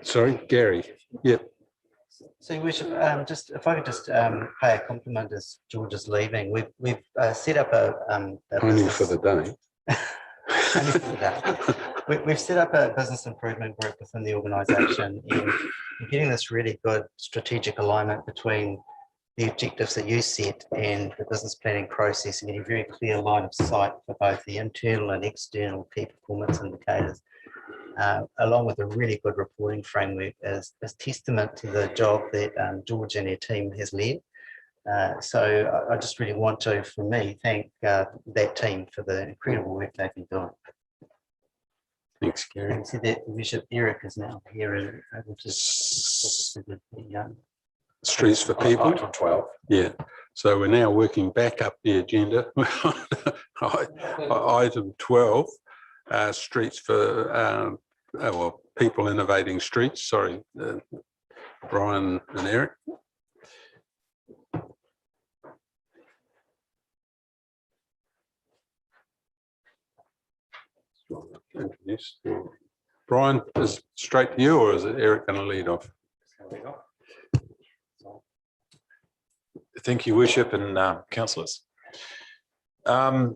Sorry, Gary. Yep. So we should just, if I could just pay a compliment as George is leaving. We've set up a only for the day. We've set up a business improvement group within the organisation, and getting this really good strategic alignment between the objectives that you set and the business planning process, and getting a very clear line of sight for both the internal and external key performance indicators, along with a really good reporting framework, is testament to the job that George and her team has led. So I just really want to, for me, thank that team for the incredible work they've been doing. Thanks, Gary. And see that Bishop Eric is now here and able to Streets for People. Item 12. Yeah. So we're now working back up the agenda. Item 12, Streets for well, People Innovating Streets. Sorry, Brian and Eric. Introduce Brian. Is straight to you, or is it Eric going to lead off? Thank you, Worship and councillors. So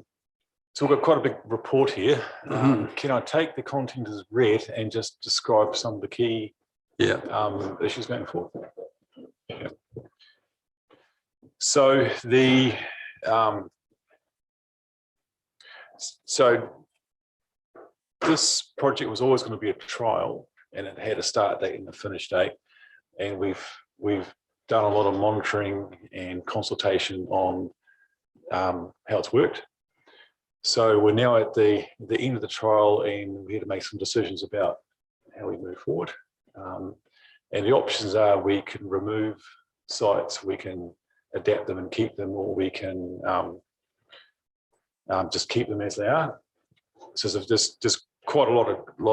we've got quite a big report here. Can I take the content as read and just describe some of the key issues going forward? Yeah. So the this project was always going to be a trial, and it had a start date and a finish date, and we've done a lot of monitoring and consultation on how it's worked. So we're now at the end of the trial, and we had to make some decisions about how we move forward. And the options are: we can remove sites, we can adapt them and keep them, or we can just keep them as they are. So there's just quite a lot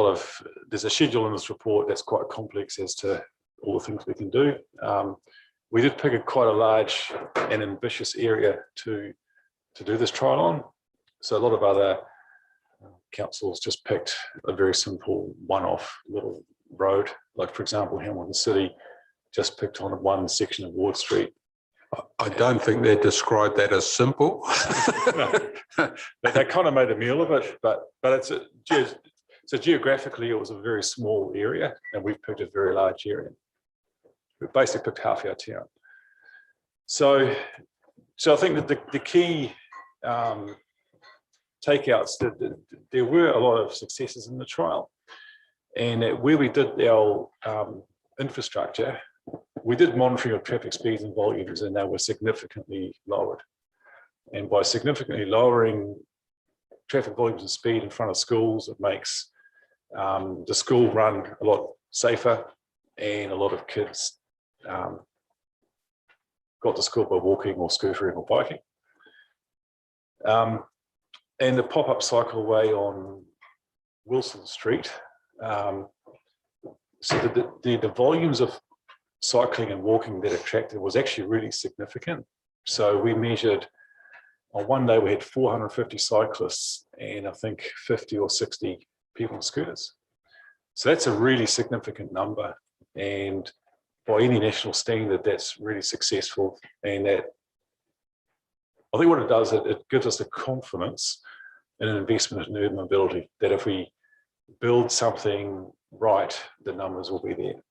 of there's a schedule in this report that's quite complex as to all the things we can do. We did pick quite a large and ambitious area to do this trial on. So a lot of other councils just picked a very simple one-off little road. Like, for example, Hamilton City just picked on one section of Ward Street I don't think they described that as simple. They kind of made a meal of it, but so geographically it was a very small area, and we've picked a very large area. We basically picked half our town. So I think that the key takeouts, that there were a lot of successes in the trial, and where we did our infrastructure, we did monitoring of traffic speeds and volumes, and they were significantly lowered. And by significantly lowering traffic volumes and speed in front of schools, it makes the school run a lot safer, and a lot of kids got to school by walking or scootering or biking. And the pop-up cycleway on Wilson Street, so the volumes of cycling and walking that attracted was actually really significant. So we measured, on one day we had 450 cyclists and I think 50 or 60 people on scooters. So that's a really significant number, and by any national standard, that's really successful. And that, I think what it does, it gives us the confidence in an investment in urban mobility, that if we build something right, the numbers will be there.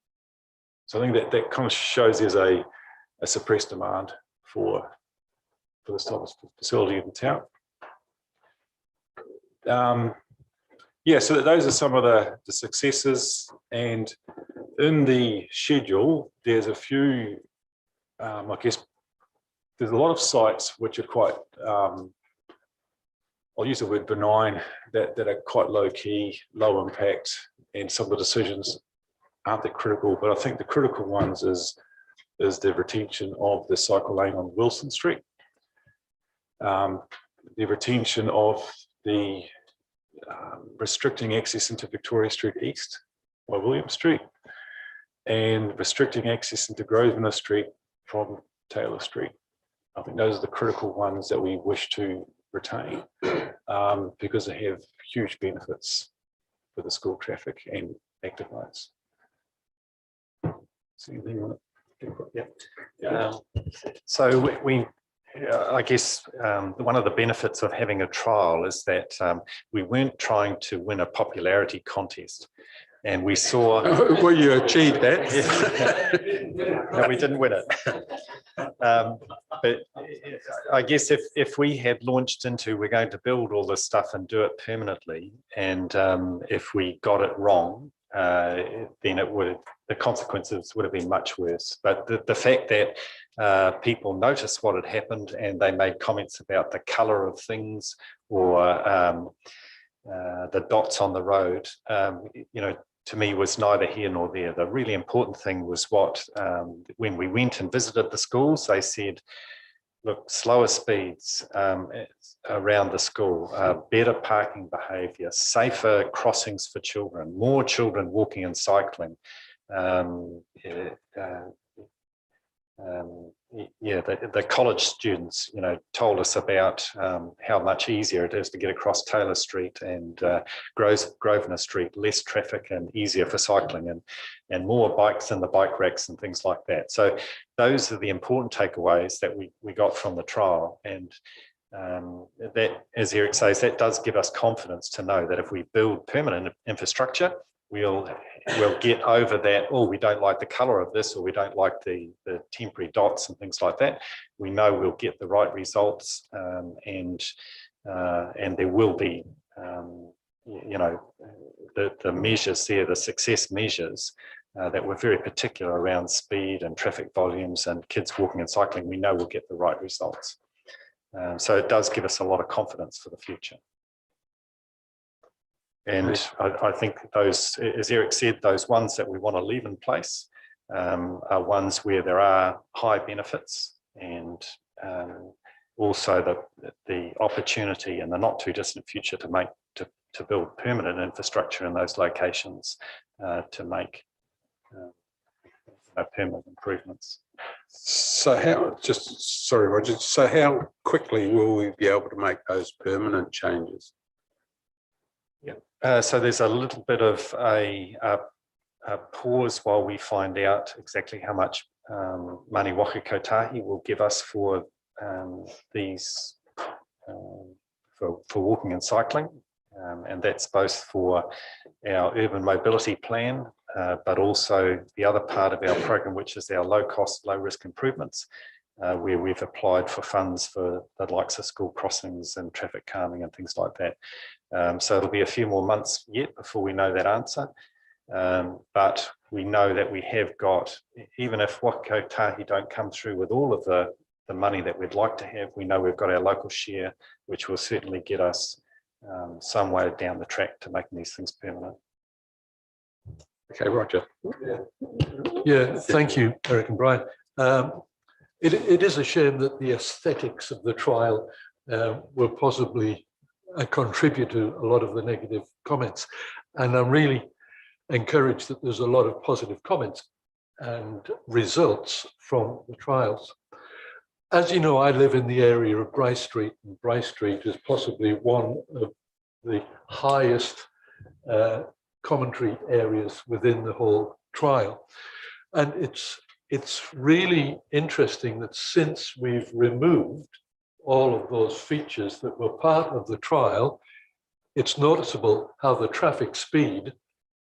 So I think that kind of shows there's a suppressed demand for this type of facility in town. Yeah, so those are some of the successes, and in the schedule, there's a few, I guess, there's a lot of sites which are quite, I'll use the word benign, that are quite low key, low impact, and some of the decisions aren't that critical, but I think the critical ones is the retention of the cycle lane on Wilson Street, the retention of the restricting access into Victoria Street East by William Street, and restricting access into Grosvenor Street from Taylor Street. I think those are the critical ones that we wish to retain, because they have huge benefits for the school traffic and active roads. So anything you want to? Yeah. So we I guess one of the benefits of having a trial is that we weren't trying to win a popularity contest, and we saw. Well, you achieved that. No, we didn't win it. But I guess if we had launched into we're going to build all this stuff and do it permanently, and if we got it wrong, then the consequences would have been much worse. But the fact that people noticed what had happened and they made comments about the colour of things or the dots on the road, to me was neither here nor there. The really important thing was when we went and visited the schools, they said, look, slower speeds around the school, better parking behaviour, safer crossings for children, more children walking and cycling. The college students, told us about how much easier it is to get across Taylor Street and Grosvenor Street, less traffic and easier for cycling, and more bikes in the bike racks and things like that. So those are the important takeaways that we got from the trial. And that, as Eric says, that does give us confidence to know that if we build permanent infrastructure, we'll get over that, oh, we don't like the colour of this, or we don't like the temporary dots and things like that. We know we'll get the right results, and there will be, the measures there, the success measures that were very particular around speed and traffic volumes and kids walking and cycling. We know we'll get the right results. So it does give us a lot of confidence for the future. And I think those, as Eric said, those ones that we want to leave in place are ones where there are high benefits, and also the opportunity in the not too distant future to build permanent infrastructure in those locations to make permanent improvements. So Roger, so how quickly will we be able to make those permanent changes? So there's a little bit of a pause while we find out exactly how much money Waka Kotahi will give us for these for walking and cycling, and that's both for our urban mobility plan, but also the other part of our program, which is our low cost, low risk improvements, where we've applied for funds for the likes of school crossings and traffic calming and things like that. So it'll be a few more months yet before we know that answer. But we know that we have got, even if Waka Kotahi don't come through with all of the money that we'd like to have, we know we've got our local share, which will certainly get us some way down the track to making these things permanent. Okay, Roger. Yeah, thank you, Eric and Brian. It is a shame that the aesthetics of the trial were possibly a contribute to a lot of the negative comments. And I'm really encouraged that there's a lot of positive comments and results from the trials. As you know, I live in the area of Bryce Street, and Bryce Street is possibly one of the highest commentary areas within the whole trial. And it's really interesting that since we've removed all of those features that were part of the trial, it's noticeable how the traffic speed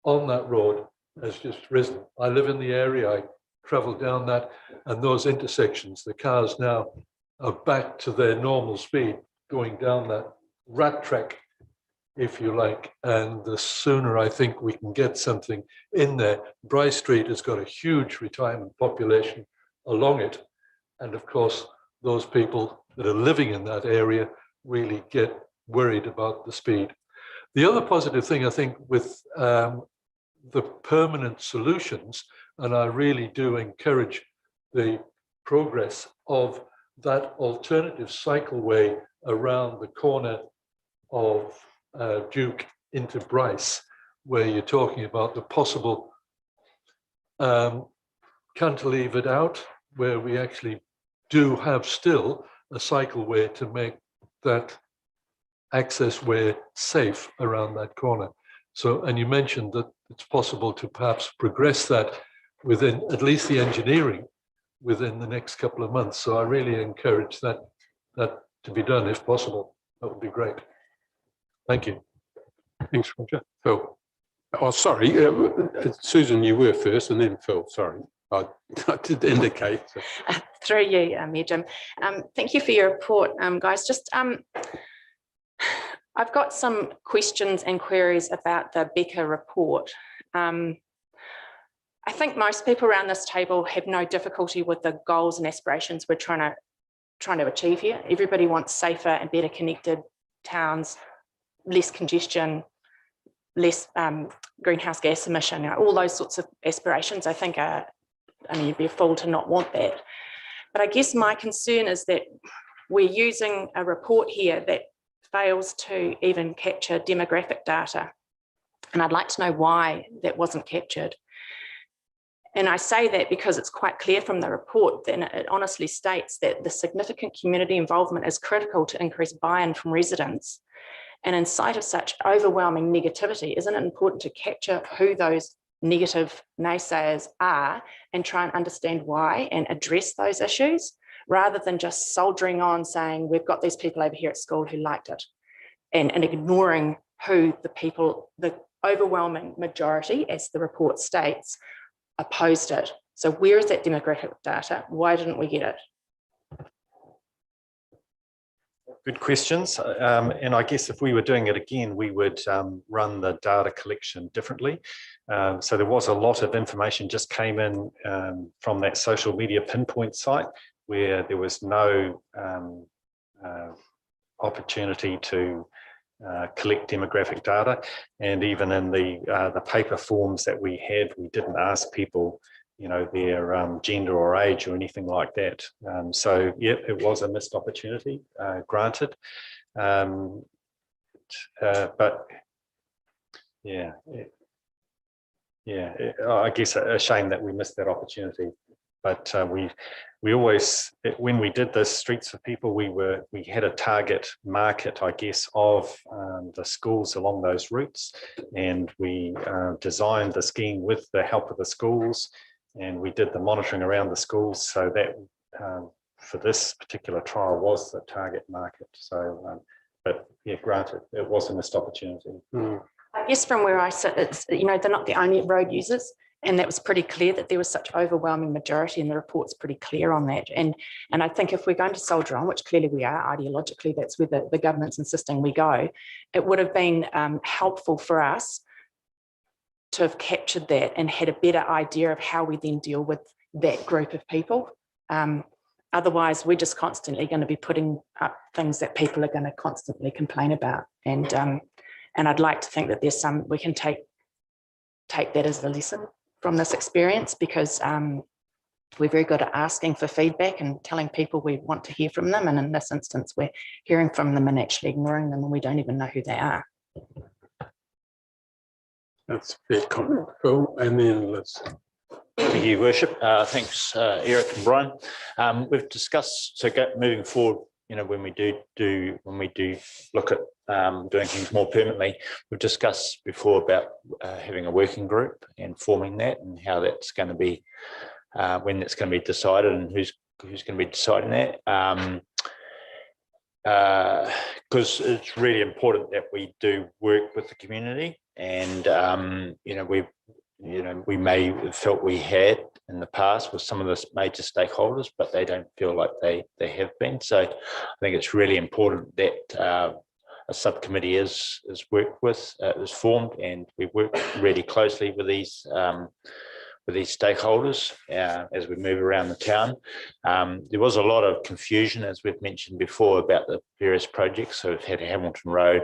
on that road has just risen. I live in the area, I travel down that, and those intersections, the cars now are back to their normal speed going down that rat track, if you like. And the sooner I think we can get something in there. Bryce Street has got a huge retirement population along it. And of course, those people that are living in that area really get worried about the speed. The other positive thing, I think, with the permanent solutions, and I really do encourage the progress of that alternative cycleway around the corner of Duke into Bryce, where you're talking about the possible cantilevered out, where we actually do have still a cycleway to make that access way safe around that corner. So, and you mentioned that it's possible to perhaps progress that within at least the engineering within the next couple of months. So I really encourage that to be done if possible. That would be great. Thank you. Thanks, Roger. Phil. Oh, sorry, Susan, you were first, and then Phil. Sorry, I did indicate. So. Through you, Mayor Jim. Thank you for your report, guys. Just I've got some questions and queries about the Becker report. I think most people around this table have no difficulty with the goals and aspirations we're trying to achieve here. Everybody wants safer and better connected towns, less congestion, less greenhouse gas emission, all those sorts of aspirations. I think I mean, you'd be a fool to not want that. But I guess my concern is that we're using a report here that fails to even capture demographic data. And I'd like to know why that wasn't captured. And I say that because it's quite clear from the report that it honestly states that the significant community involvement is critical to increase buy-in from residents. And in sight of such overwhelming negativity, isn't it important to capture who those negative naysayers are and try and understand why and address those issues, rather than just soldiering on saying, we've got these people over here at school who liked it, and ignoring who the people, the overwhelming majority, as the report states, opposed it. So where is that demographic data? Why didn't we get it? Good questions. And I guess if we were doing it again, we would run the data collection differently. So there was a lot of information just came in from that social media pinpoint site where there was no opportunity to collect demographic data. And even in the paper forms that we had, we didn't ask people, you know, their gender or age or anything like that. So yeah, it was a missed opportunity, granted. But yeah, I guess a shame that we missed that opportunity. but we always, when we did this Streets for People, we had a target market, I guess, of the schools along those routes, and we designed the scheme with the help of the schools, and we did the monitoring around the schools, so that for this particular trial was the target market. So, but yeah, granted, it was a missed opportunity. I guess from where I sit, it's, they're not the only road users. And that was pretty clear that there was such overwhelming majority, and the report's pretty clear on that. And I think if we're going to soldier on, which clearly we are ideologically, that's where the government's insisting we go, it would have been helpful for us to have captured that and had a better idea of how we then deal with that group of people. Otherwise, we're just constantly going to be putting up things that people are going to constantly complain about. And I'd like to think that there's we can take that as a lesson from this experience, because we're very good at asking for feedback and telling people we want to hear from them. And in this instance, we're hearing from them and actually ignoring them, and we don't even know who they are. That's fair comment, Phil. And then let's. Thank you, Worship. Thanks, Eric and Brian. We've discussed, so moving forward, when we do look at doing things more permanently, we've discussed before about having a working group and forming that, and how that's going to be, when it's going to be decided, and who's going to be deciding that. Because it's really important that we do work with the community, and we may have felt we had in the past with some of the major stakeholders, but they don't feel like they have been. So I think it's really important that a subcommittee is formed, and we work really closely with these stakeholders as we move around the town. There was a lot of confusion, as we've mentioned before, about the various projects. So we've had Hamilton Road,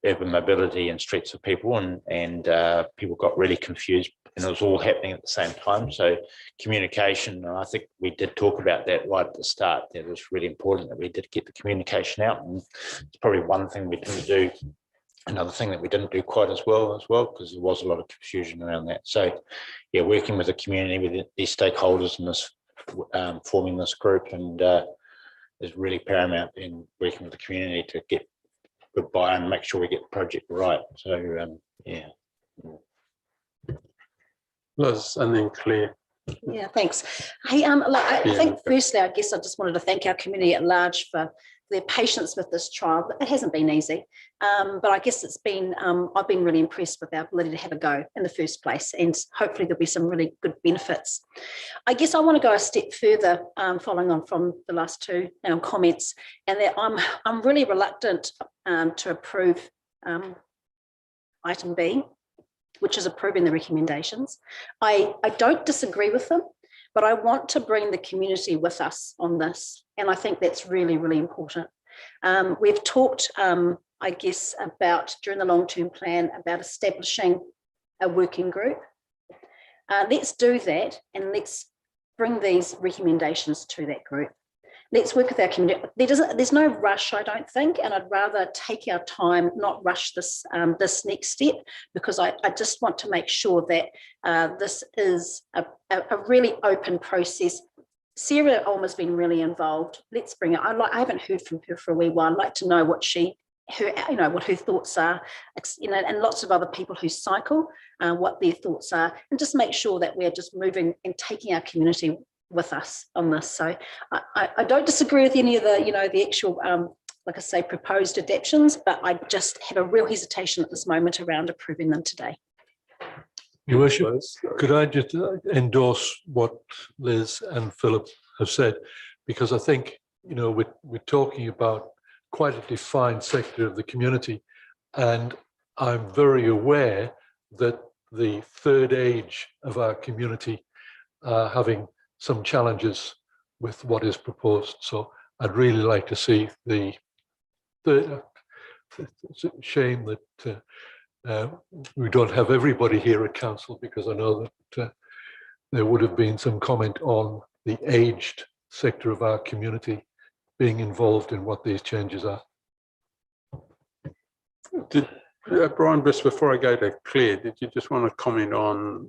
urban mobility, and Streets for People, and people got really confused, and it was all happening at the same time. So communication, and I think we did talk about that right at the start, that it was really important that we did get the communication out, and it's probably one thing we didn't do. Another thing that we didn't do quite as well, because there was a lot of confusion around that. So yeah, working with the community, with these stakeholders, and this forming this group, and is really paramount in working with the community to get goodbye and make sure we get the project right. So yeah. Liz, and then Claire. Yeah, thanks. Hey, I think firstly, I guess I just wanted to thank our community at large for their patience with this trial. It hasn't been easy, but I guess it's been, I've been really impressed with our ability to have a go in the first place, and hopefully there'll be some really good benefits. I guess I want to go a step further, following on from the last two comments, and that I'm really reluctant to approve item B, which is approving the recommendations. I don't disagree with them, but I want to bring the community with us on this. And I think that's really, really important. We've talked, I guess, about during the long-term plan about establishing a working group. Let's do that, and let's bring these recommendations to that group. Let's work with our community. There's no rush, I don't think, and I'd rather take our time, not rush this this next step, because I just want to make sure that this is a really open process. Sarah Ulmer's been really involved. Let's bring it. I haven't heard from her for a wee while. I'd like to know what what her thoughts are, and lots of other people who cycle, what their thoughts are, and just make sure that we're just moving and taking our community with us on this. So I don't disagree with any of the, the actual, like I say, proposed adaptations, but I just have a real hesitation at this moment around approving them today. Your Worship, could I just endorse what Liz and Philip have said? Because I think, we're talking about quite a defined sector of the community, and I'm very aware that the third age of our community are having some challenges with what is proposed. So I'd really like to see the third. It's a shame that we don't have everybody here at council, because I know that there would have been some comment on the aged sector of our community being involved in what these changes are. Brian, just before I go to Claire, did you just want to comment on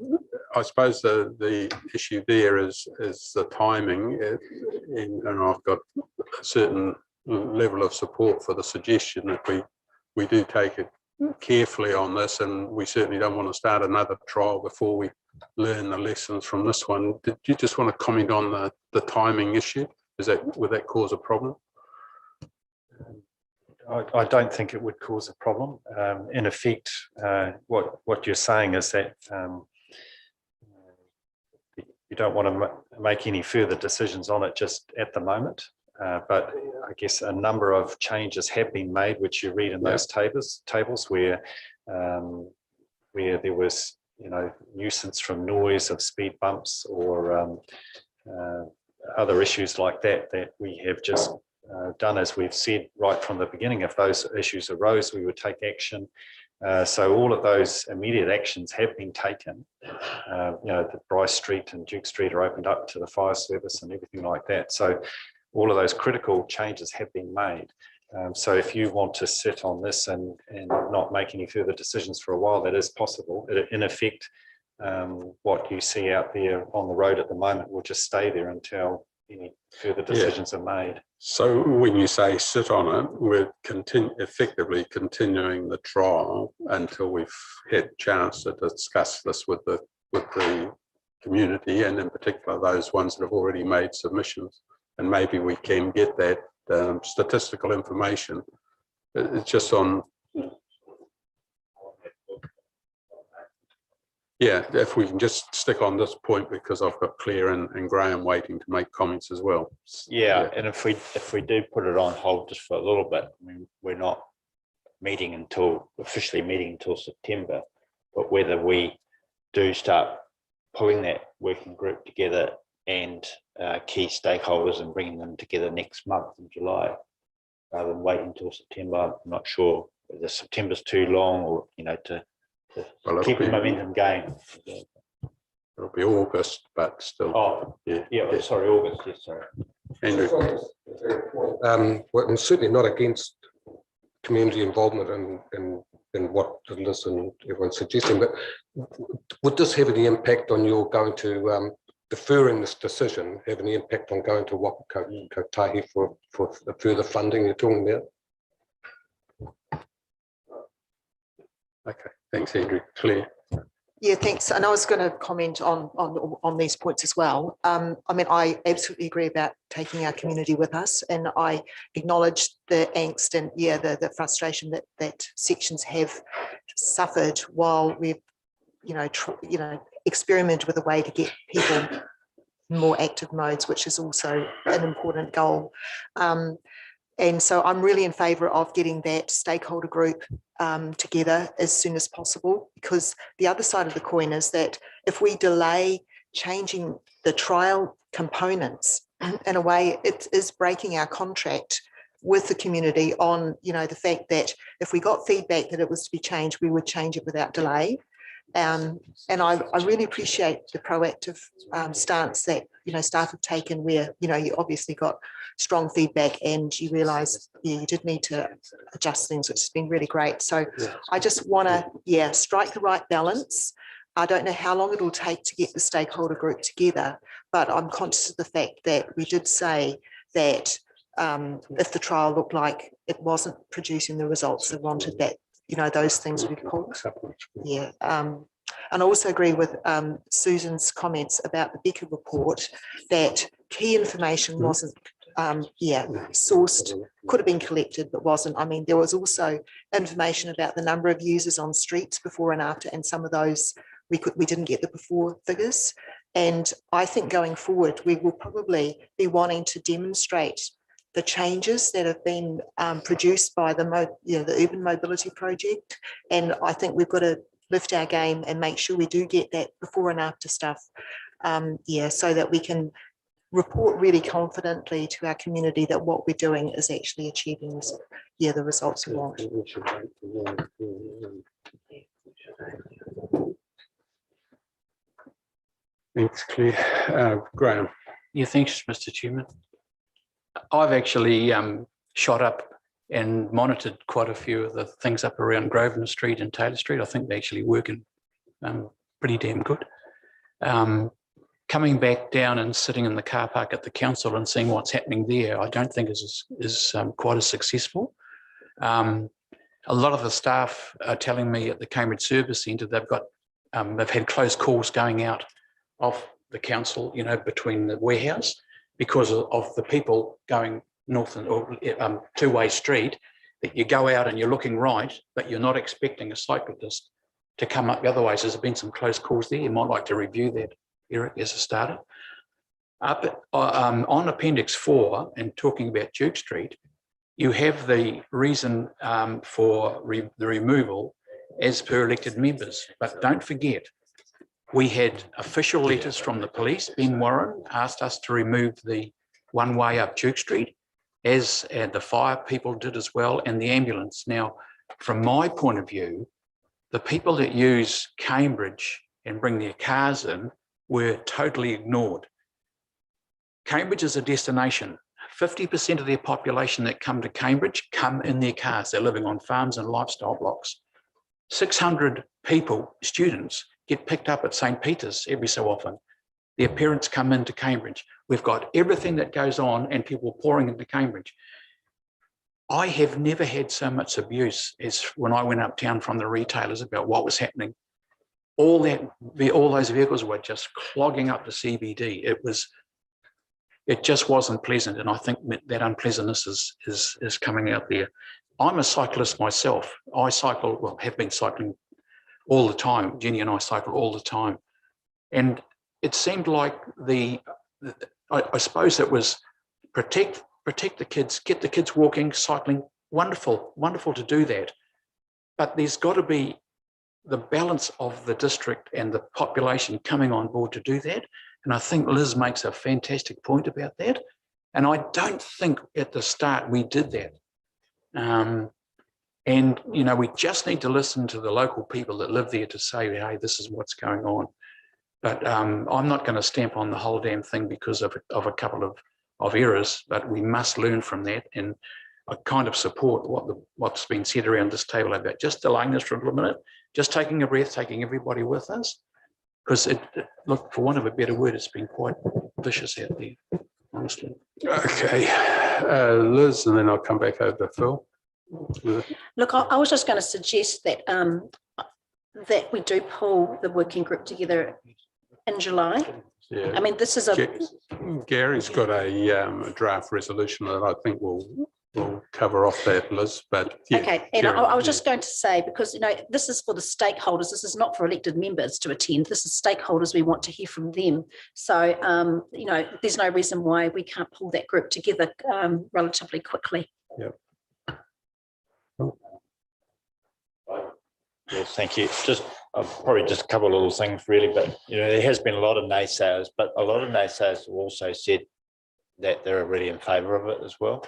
I suppose the issue there is the timing, and I've got a certain level of support for the suggestion that we do take it carefully on this, and we certainly don't want to start another trial before we learn the lessons from this one. Did you just want to comment on the timing issue? Would that cause a problem? I don't think it would cause a problem. In effect, what you're saying is that you don't want to make any further decisions on it just at the moment. But I guess a number of changes have been made, which you read in those tables where there was, nuisance from noise of speed bumps or other issues like that we have just done as we've said right from the beginning. If those issues arose, we would take action. So all of those immediate actions have been taken. The Bryce Street and Duke Street are opened up to the fire service and everything like that. So all of those critical changes have been made. So if you want to sit on this and not make any further decisions for a while, that is possible. In effect, what you see out there on the road at the moment will just stay there until any further decisions are made. So when you say sit on it, we're effectively continuing the trial until we've had a chance to discuss this with the community, and in particular those ones that have already made submissions. And maybe we can get that statistical information. It's just on. Yeah, if we can just stick on this point, because I've got Claire and Graham waiting to make comments as well. Yeah, and if we do put it on hold just for a little bit, I mean, we're not officially meeting until September, but whether we do start pulling that working group together and key stakeholders and bringing them together next month in July, rather than waiting until September, I'm not sure whether September's too long or, to keep the momentum going. It'll be August, but still. Oh, yeah. Sorry, August. Yes, sorry. Andrew. Well, I'm certainly not against community involvement and what Liz and everyone's suggesting, but would this have any impact on your going to deferring this decision, have any impact on going to Waka Kotahi for the further funding you're talking about? Okay, thanks, Andrew. Claire. Yeah, thanks. And I was going to comment on these points as well. I mean, I absolutely agree about taking our community with us, and I acknowledge the angst and the frustration that sections have suffered while we've experimented with a way to get people in more active modes, which is also an important goal. And so I'm really in favour of getting that stakeholder group together as soon as possible, because the other side of the coin is that if we delay changing the trial components, in a way it is breaking our contract with the community on, the fact that if we got feedback that it was to be changed, we would change it without delay. And I really appreciate the proactive stance that staff have taken, where you obviously got strong feedback and you realise you did need to adjust things, which has been really great. So I just want to strike the right balance. I don't know how long it will take to get the stakeholder group together, but I'm conscious of the fact that we did say that if the trial looked like it wasn't producing the results they wanted, that those things would be pulled. Yeah. And I also agree with Susan's comments about the Becker report, that key information wasn't sourced, could have been collected, but wasn't. I mean, there was also information about the number of users on streets before and after, and some of those we didn't get the before figures. And I think going forward, we will probably be wanting to demonstrate the changes that have been produced by the Urban Mobility Project. And I think we've got to lift our game and make sure we do get that before and after stuff, so that we can report really confidently to our community that what we're doing is actually achieving the results we want. Thanks, Claire. Graham. Yeah, thanks, Mr. Chairman. I've actually shot up and monitored quite a few of the things up around Grosvenor Street and Taylor Street. I think they actually working pretty damn good. Coming back down and sitting in the car park at the council and seeing what's happening there, I don't think is quite as successful. A lot of the staff are telling me at the Cambridge Service Centre they've had close calls going out of the council, you know, between the warehouse because of the people going north and two-way street, that you go out and you're looking right, but you're not expecting a cyclist to come up the other way. So there's been some close calls there. You might like to review that, Eric, as a starter. On Appendix 4 and talking about Duke Street, you have the reason for the removal as per elected members. But don't forget, we had official letters from the police. Ben Warren asked us to remove the one-way up Duke Street, as the fire people did as well, and the ambulance. Now, from my point of view, the people that use Cambridge and bring their cars in were totally ignored. Cambridge is a destination. 50% of their population that come to Cambridge come in their cars. They're living on farms and lifestyle blocks. 600 people, students, get picked up at St. Peter's every so often. Their parents come into Cambridge. We've got everything that goes on and people pouring into Cambridge. I have never had so much abuse as when I went uptown from the retailers about what was happening. All those vehicles were just clogging up the CBD. It just wasn't pleasant, and I think that unpleasantness is coming out there. I'm a cyclist myself. I cycle, well, have been cycling all the time. Jenny and I cycle all the time. And it seemed like I suppose it was protect the kids, get the kids walking, cycling, wonderful to do that. But there's got to be the balance of the district and the population coming on board to do that. And I think Liz makes a fantastic point about that. And I don't think at the start we did that. And, you know, we just need to listen to the local people that live there to say, hey, this is what's going on. But I'm not going to stamp on the whole damn thing because of a couple of errors, but we must learn from that. And I kind of support what's been said around this table about just delaying this for a minute, just taking a breath, taking everybody with us. Because look, for want of a better word, it's been quite vicious out there, honestly. Okay, Liz, and then I'll come back over to Phil. Look, I was just going to suggest that that we do pull the working group together in July. Yeah. I mean, this is Gary's got a draft resolution that I think will cover off that, Liz. But yeah, okay, and Gary, I was just going to say, because you know, this is for the stakeholders. This is not for elected members to attend. This is stakeholders. We want to hear from them. So you know, there's no reason why we can't pull that group together relatively quickly. Yeah. Yes, thank you. Probably just a couple of little things really, but you know, there has been a lot of naysayers, but a lot of naysayers have also said that they're really in favour of it as well.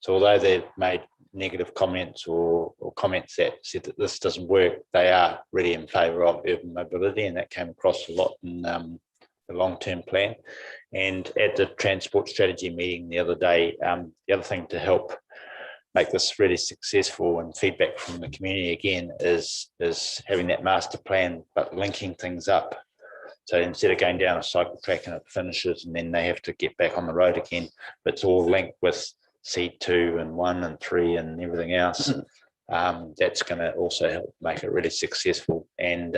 So although they've made negative comments or comments that said that this doesn't work, they are really in favour of urban mobility, and that came across a lot in the long-term plan. And at the transport strategy meeting the other day, the other thing to help make this really successful and feedback from the community again is having that master plan, but linking things up. So instead of going down a cycle track and it finishes and then they have to get back on the road again, but it's all linked with C2 and 1 and 3 and everything else. That's going to also help make it really successful. And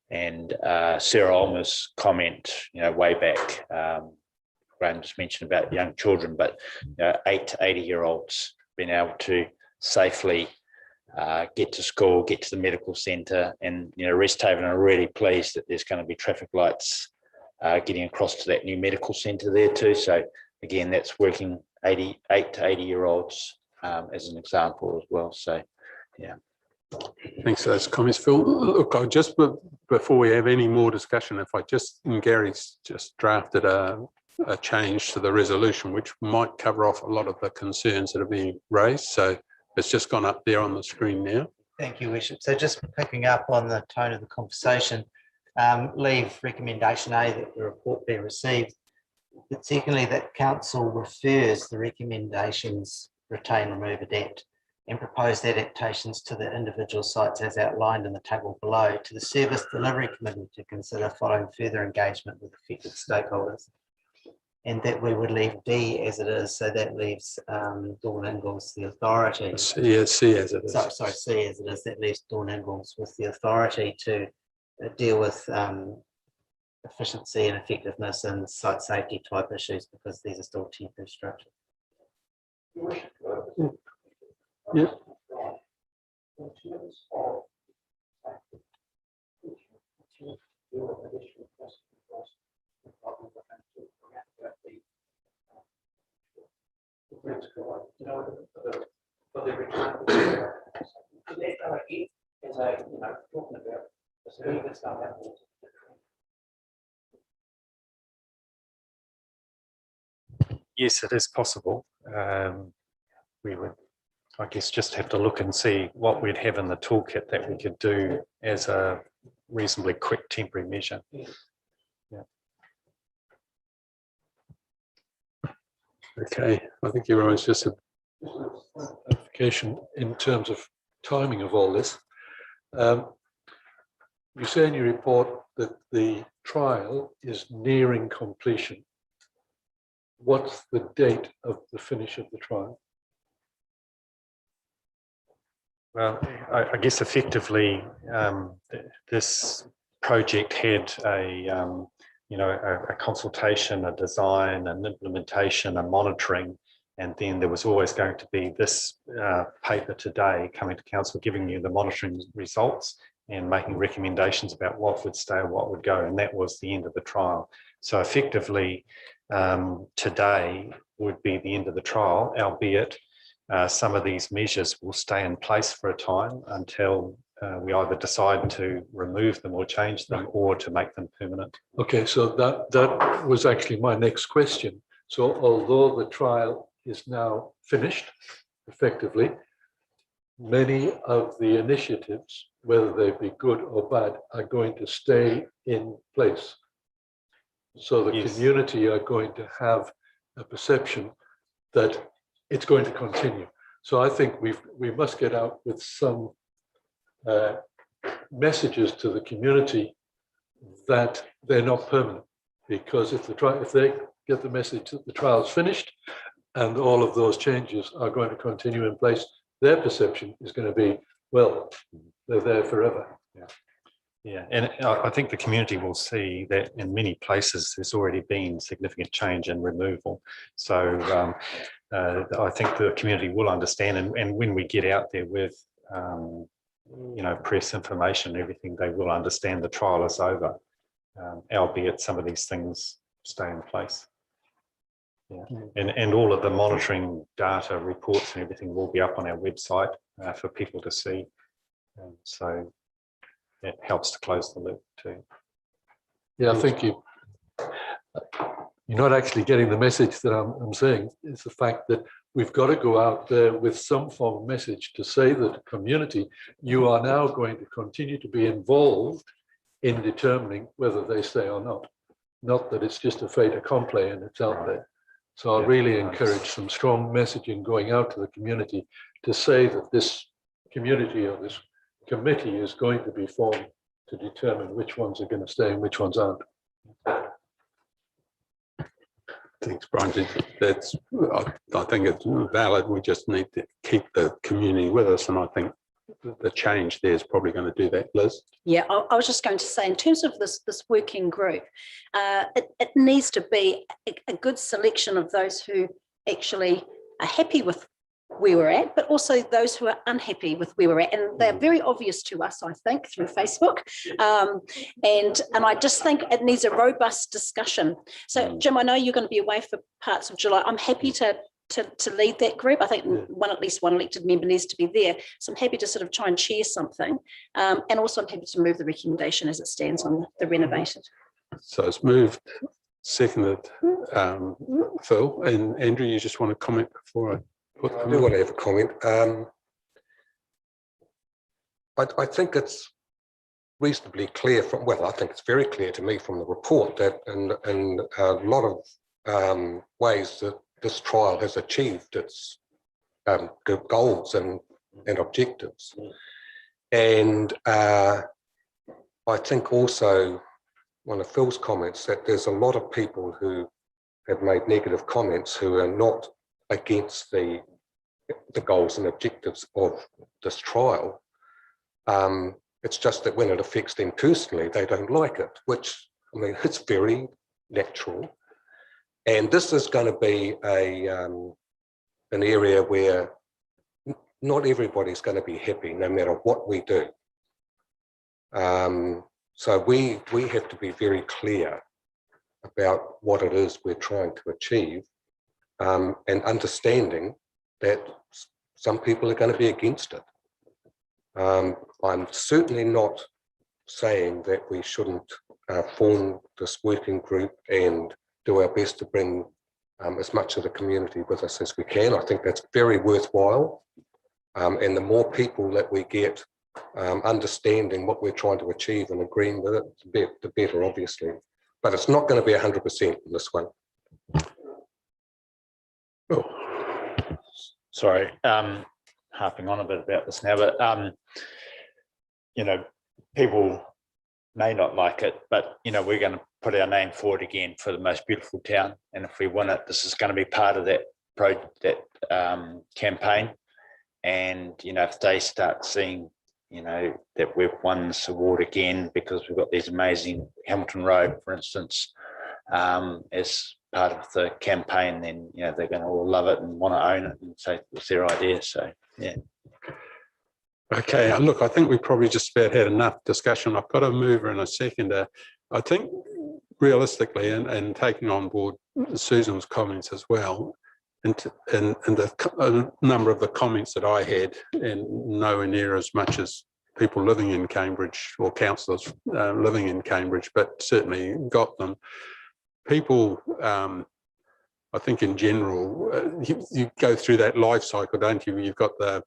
Sarah Olmer's comment, you know, way back, Graham just mentioned about young children, but you know, 8 to 80-year-olds being able to safely get to school, get to the medical centre, and you know, Resthaven are really pleased that there's going to be traffic lights getting across to that new medical centre there too. So again, that's working 8 to 80-year-olds as an example as well. So yeah. Thanks for those comments, Phil. Look, I just before we have any more discussion, if I Gary's just drafted a change to the resolution, which might cover off a lot of the concerns that are being raised. So it's just gone up there on the screen now. Thank you, Bishop. So just picking up on the tone of the conversation, leave recommendation A that the report be received, but secondly that council refers the recommendations retain, remove, adapt and proposed adaptations to the individual sites as outlined in the table below to the Service Delivery Committee to consider following further engagement with affected stakeholders. And that we would leave D as it is, so that leaves Dawn Ingalls the authority. C as it is. Sorry, C as it is, that leaves Dawn Ingalls with the authority to deal with efficiency and effectiveness and site safety type issues, because these are still temporary structures. Yeah. Yes, it is possible. We would, I guess, just have to look and see what we'd have in the toolkit that we could do as a reasonably quick temporary measure. Yeah. Okay, I think everyone's just a clarification in terms of timing of all this. You say in your report that the trial is nearing completion. What's the date of the finish of the trial? Well, I guess effectively this project had a consultation, a design, an implementation, a monitoring, and then there was always going to be this paper today coming to council giving you the monitoring results and making recommendations about what would stay and what would go, and that was the end of the trial. So effectively today would be the end of the trial, albeit some of these measures will stay in place for a time until we either decide to remove them or change them or to make them permanent. Okay, so that was actually my next question. So although the trial is now finished effectively, many of the initiatives, whether they be good or bad, are going to stay in place. So the community are going to have a perception that it's going to continue. So I think we must get out with some messages to the community that they're not permanent, because if they get the message that the trial's finished and all of those changes are going to continue in place, their perception is going to be, well, they're there forever. Yeah. Yeah, and I think the community will see that in many places there's already been significant change and removal. So I think the community will understand, and when we get out there with press information and everything, they will understand the trial is over, albeit some of these things stay in place. Yeah. And all of the monitoring data, reports and everything will be up on our website for people to see. So it helps to close the loop too. Yeah, I think you're not actually getting the message that I'm saying. It's the fact that we've got to go out there with some form of message to say that the community, you are now going to continue to be involved in determining whether they stay or not. Not that it's just a fait accompli and it's out there. So I really encourage some strong messaging going out to the community to say that this community or this committee is going to be formed to determine which ones are going to stay and which ones aren't. Thanks, Brian. I think it's valid. We just need to keep the community with us, and I think the change there is probably going to do that, Liz. Yeah, I was just going to say, in terms of this working group, it needs to be a good selection of those who actually are happy with where we're at, but also those who are unhappy with where we're at, and they're very obvious to us, I think, through Facebook. And I just think it needs a robust discussion. So, Jim, I know you're going to be away for parts of July. I'm happy to lead that group. I think at least one elected member needs to be there. So I'm happy to sort of try and chair something, and also I'm happy to move the recommendation as it stands on the renovated. So it's moved, seconded. Phil and Andrew, you just want to comment before I. I do want to have a comment. I think it's reasonably clear from, well, I think it's very clear to me from the report that in a lot of ways that this trial has achieved its goals and and objectives. And I think also one of Phil's comments that there's a lot of people who have made negative comments who are not against the goals and objectives of this trial. It's just that when it affects them personally, they don't like it, which, I mean, it's very natural. And this is going to be an area where not everybody's going to be happy no matter what we do. So we have to be very clear about what it is we're trying to achieve, and understanding that some people are going to be against it. I'm certainly not saying that we shouldn't form this working group and do our best to bring as much of the community with us as we can. I think that's very worthwhile. And the more people that we get understanding what we're trying to achieve and agreeing with it, the better, obviously. But it's not going to be 100% in this one. Oh. Sorry, harping on a bit about this now, but you know, people may not like it, but you know, we're going to put our name forward again for the most beautiful town, and if we win it, this is going to be part of that campaign. And you know, if they start seeing, you know, that we've won this award again because we've got these amazing Hamilton Road, for instance, as part of the campaign, then you know they're going to all love it and want to own it and say it's their idea. So yeah. Okay, look, I think we probably just about had enough discussion. I've got a mover and a seconder. I think realistically, and taking on board Susan's comments as well, and a number of the comments that I had, and nowhere near as much as people living in Cambridge or councillors living in Cambridge, but certainly got them. People, I think in general, you go through that life cycle, don't you? You've got the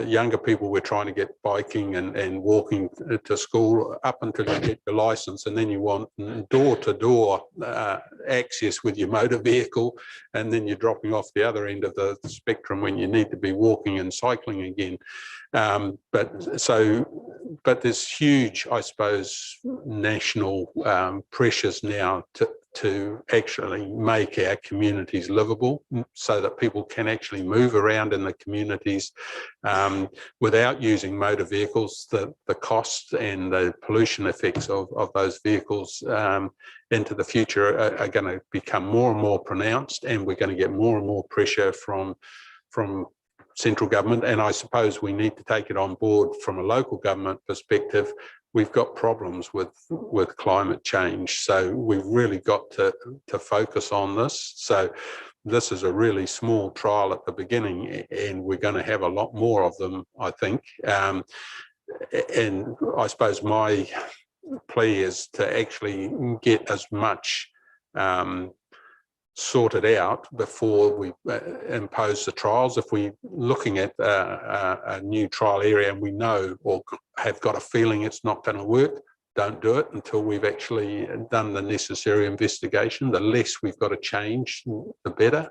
younger people, we're trying to get biking and walking to school up until you get your license, and then you want door-to-door access with your motor vehicle, and then you're dropping off the other end of the spectrum when you need to be walking and cycling again. But there's huge, I suppose, national pressures now to actually make our communities livable so that people can actually move around in the communities without using motor vehicles. The costs and the pollution effects of those vehicles into the future are going to become more and more pronounced, and we're going to get more and more pressure from central government. And I suppose we need to take it on board from a local government perspective. We've got problems with climate change, so we've really got to focus on this. So this is a really small trial at the beginning, and we're going to have a lot more of them, I think. And I suppose my plea is to actually get as much sorted out before we impose the trials. If we're looking at a new trial area and we know or have got a feeling it's not going to work, don't do it until we've actually done the necessary investigation. The less we've got to change, the better.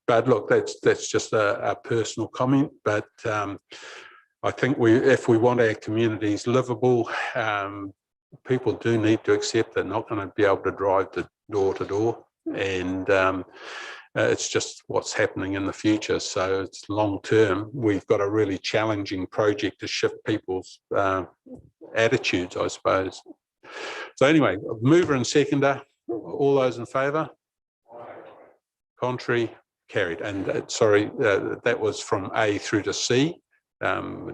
But look, that's just a personal comment. But I think if we want our communities livable, people do need to accept they're not going to be able to drive door to door. And it's just what's happening in the future. So it's long term. We've got a really challenging project to shift people's attitudes, I suppose. So anyway, mover and seconder, all those in favour? Contrary? Carried. And sorry, that was from A through to C.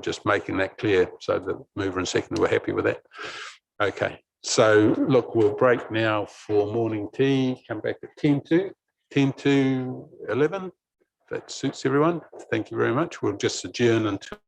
Just making that clear so that mover and seconder were happy with that. Okay. So look, we'll break now for morning tea, come back at 10 to 11. If that suits everyone. Thank you very much. We'll just adjourn until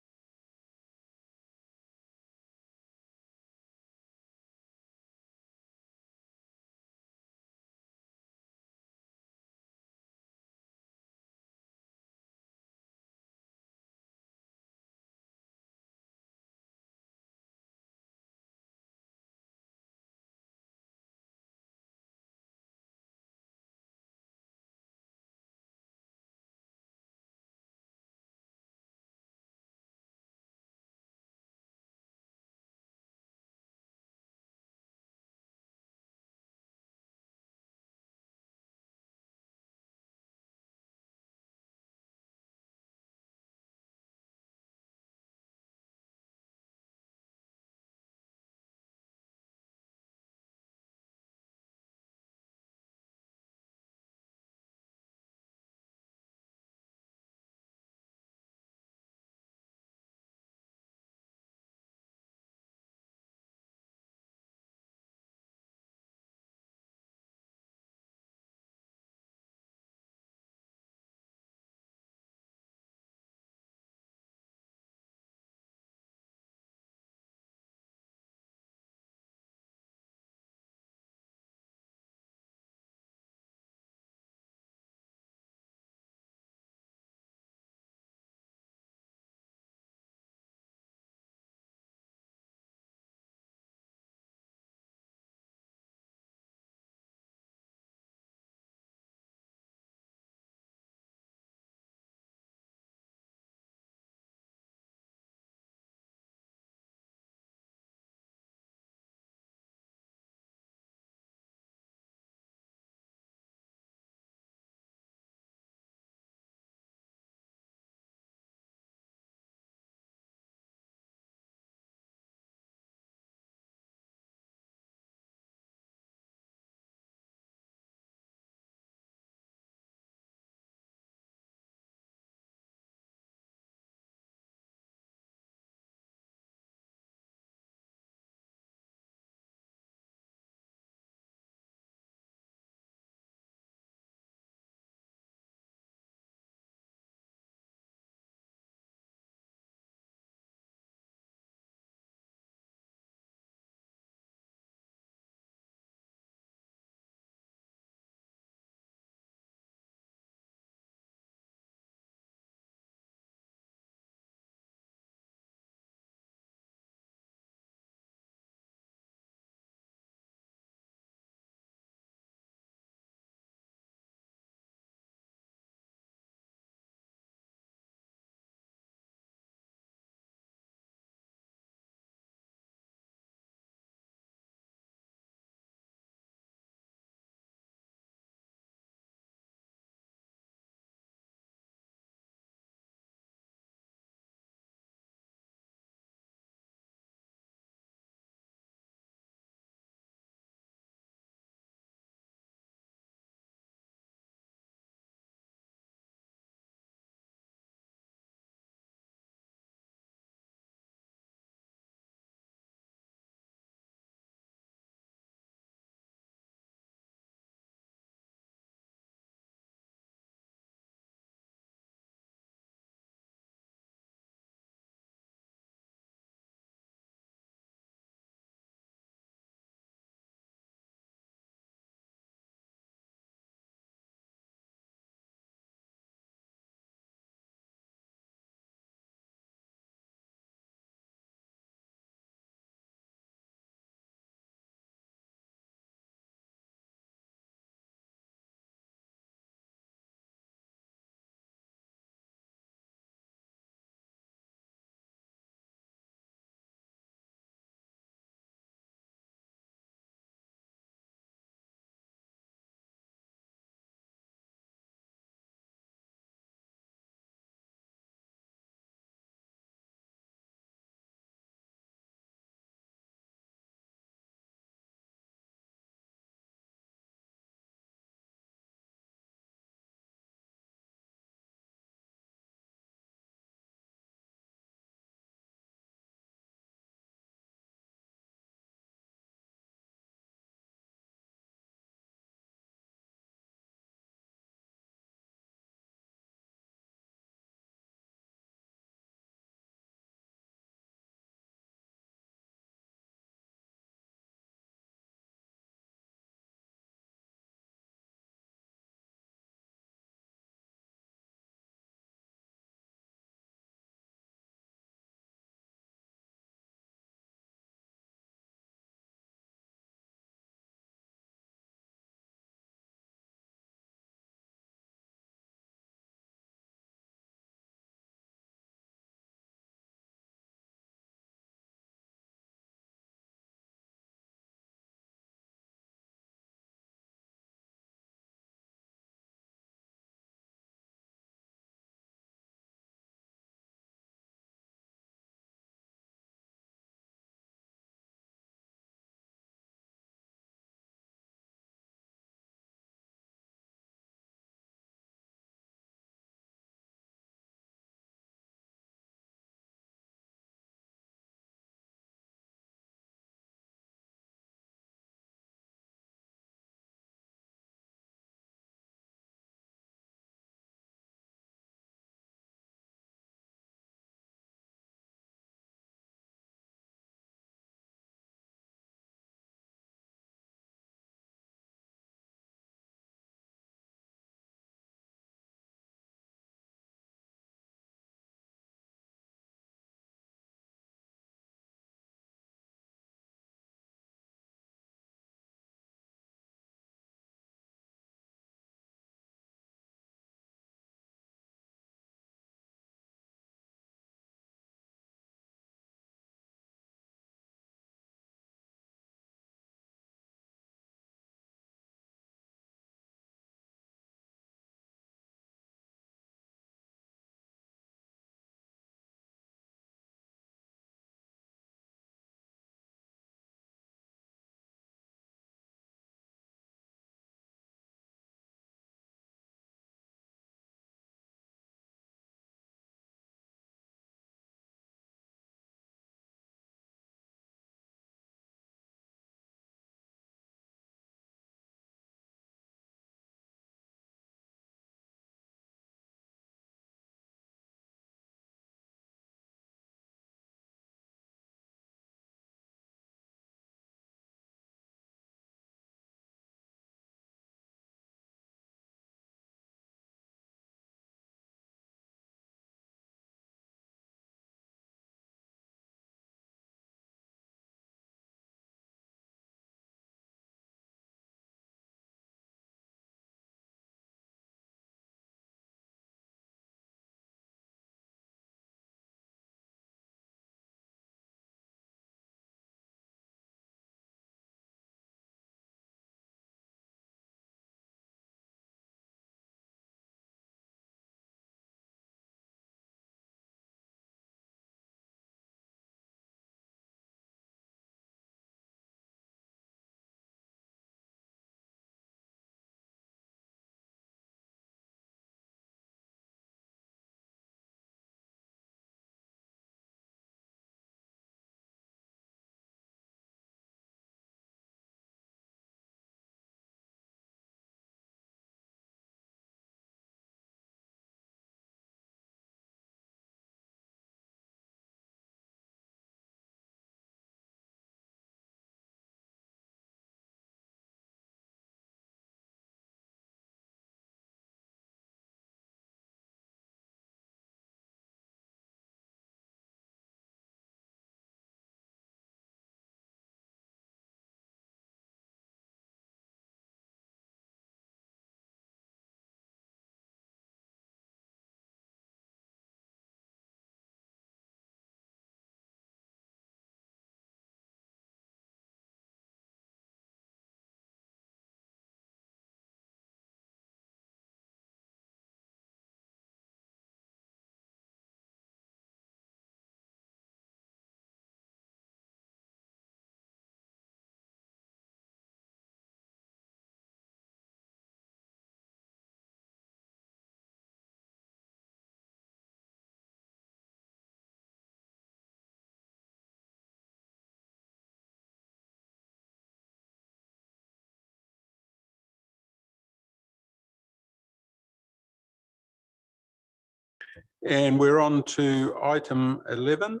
And we're on to item 11,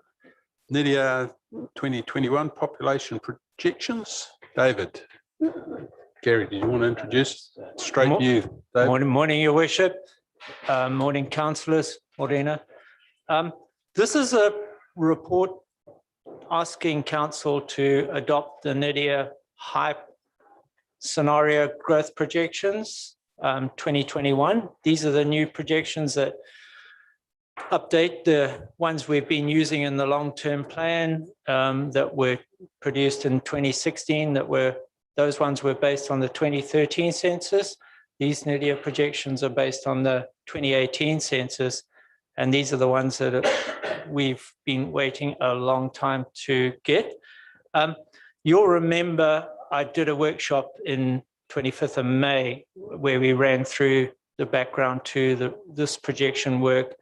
NIDIA 2021 population projections. David. Gary, do you want to introduce straight to you? David? Morning, Your Worship. Morning, councillors, Morena. This is a report asking council to adopt the NIDIA high scenario growth projections 2021. These are the new projections that update the ones we've been using in the long-term plan that were produced in 2016. Those ones were based on the 2013 census. These NIDIA projections are based on the 2018 census, and these are the ones that we've been waiting a long time to get. You'll remember I did a workshop in 25th of May where we ran through the background to this projection work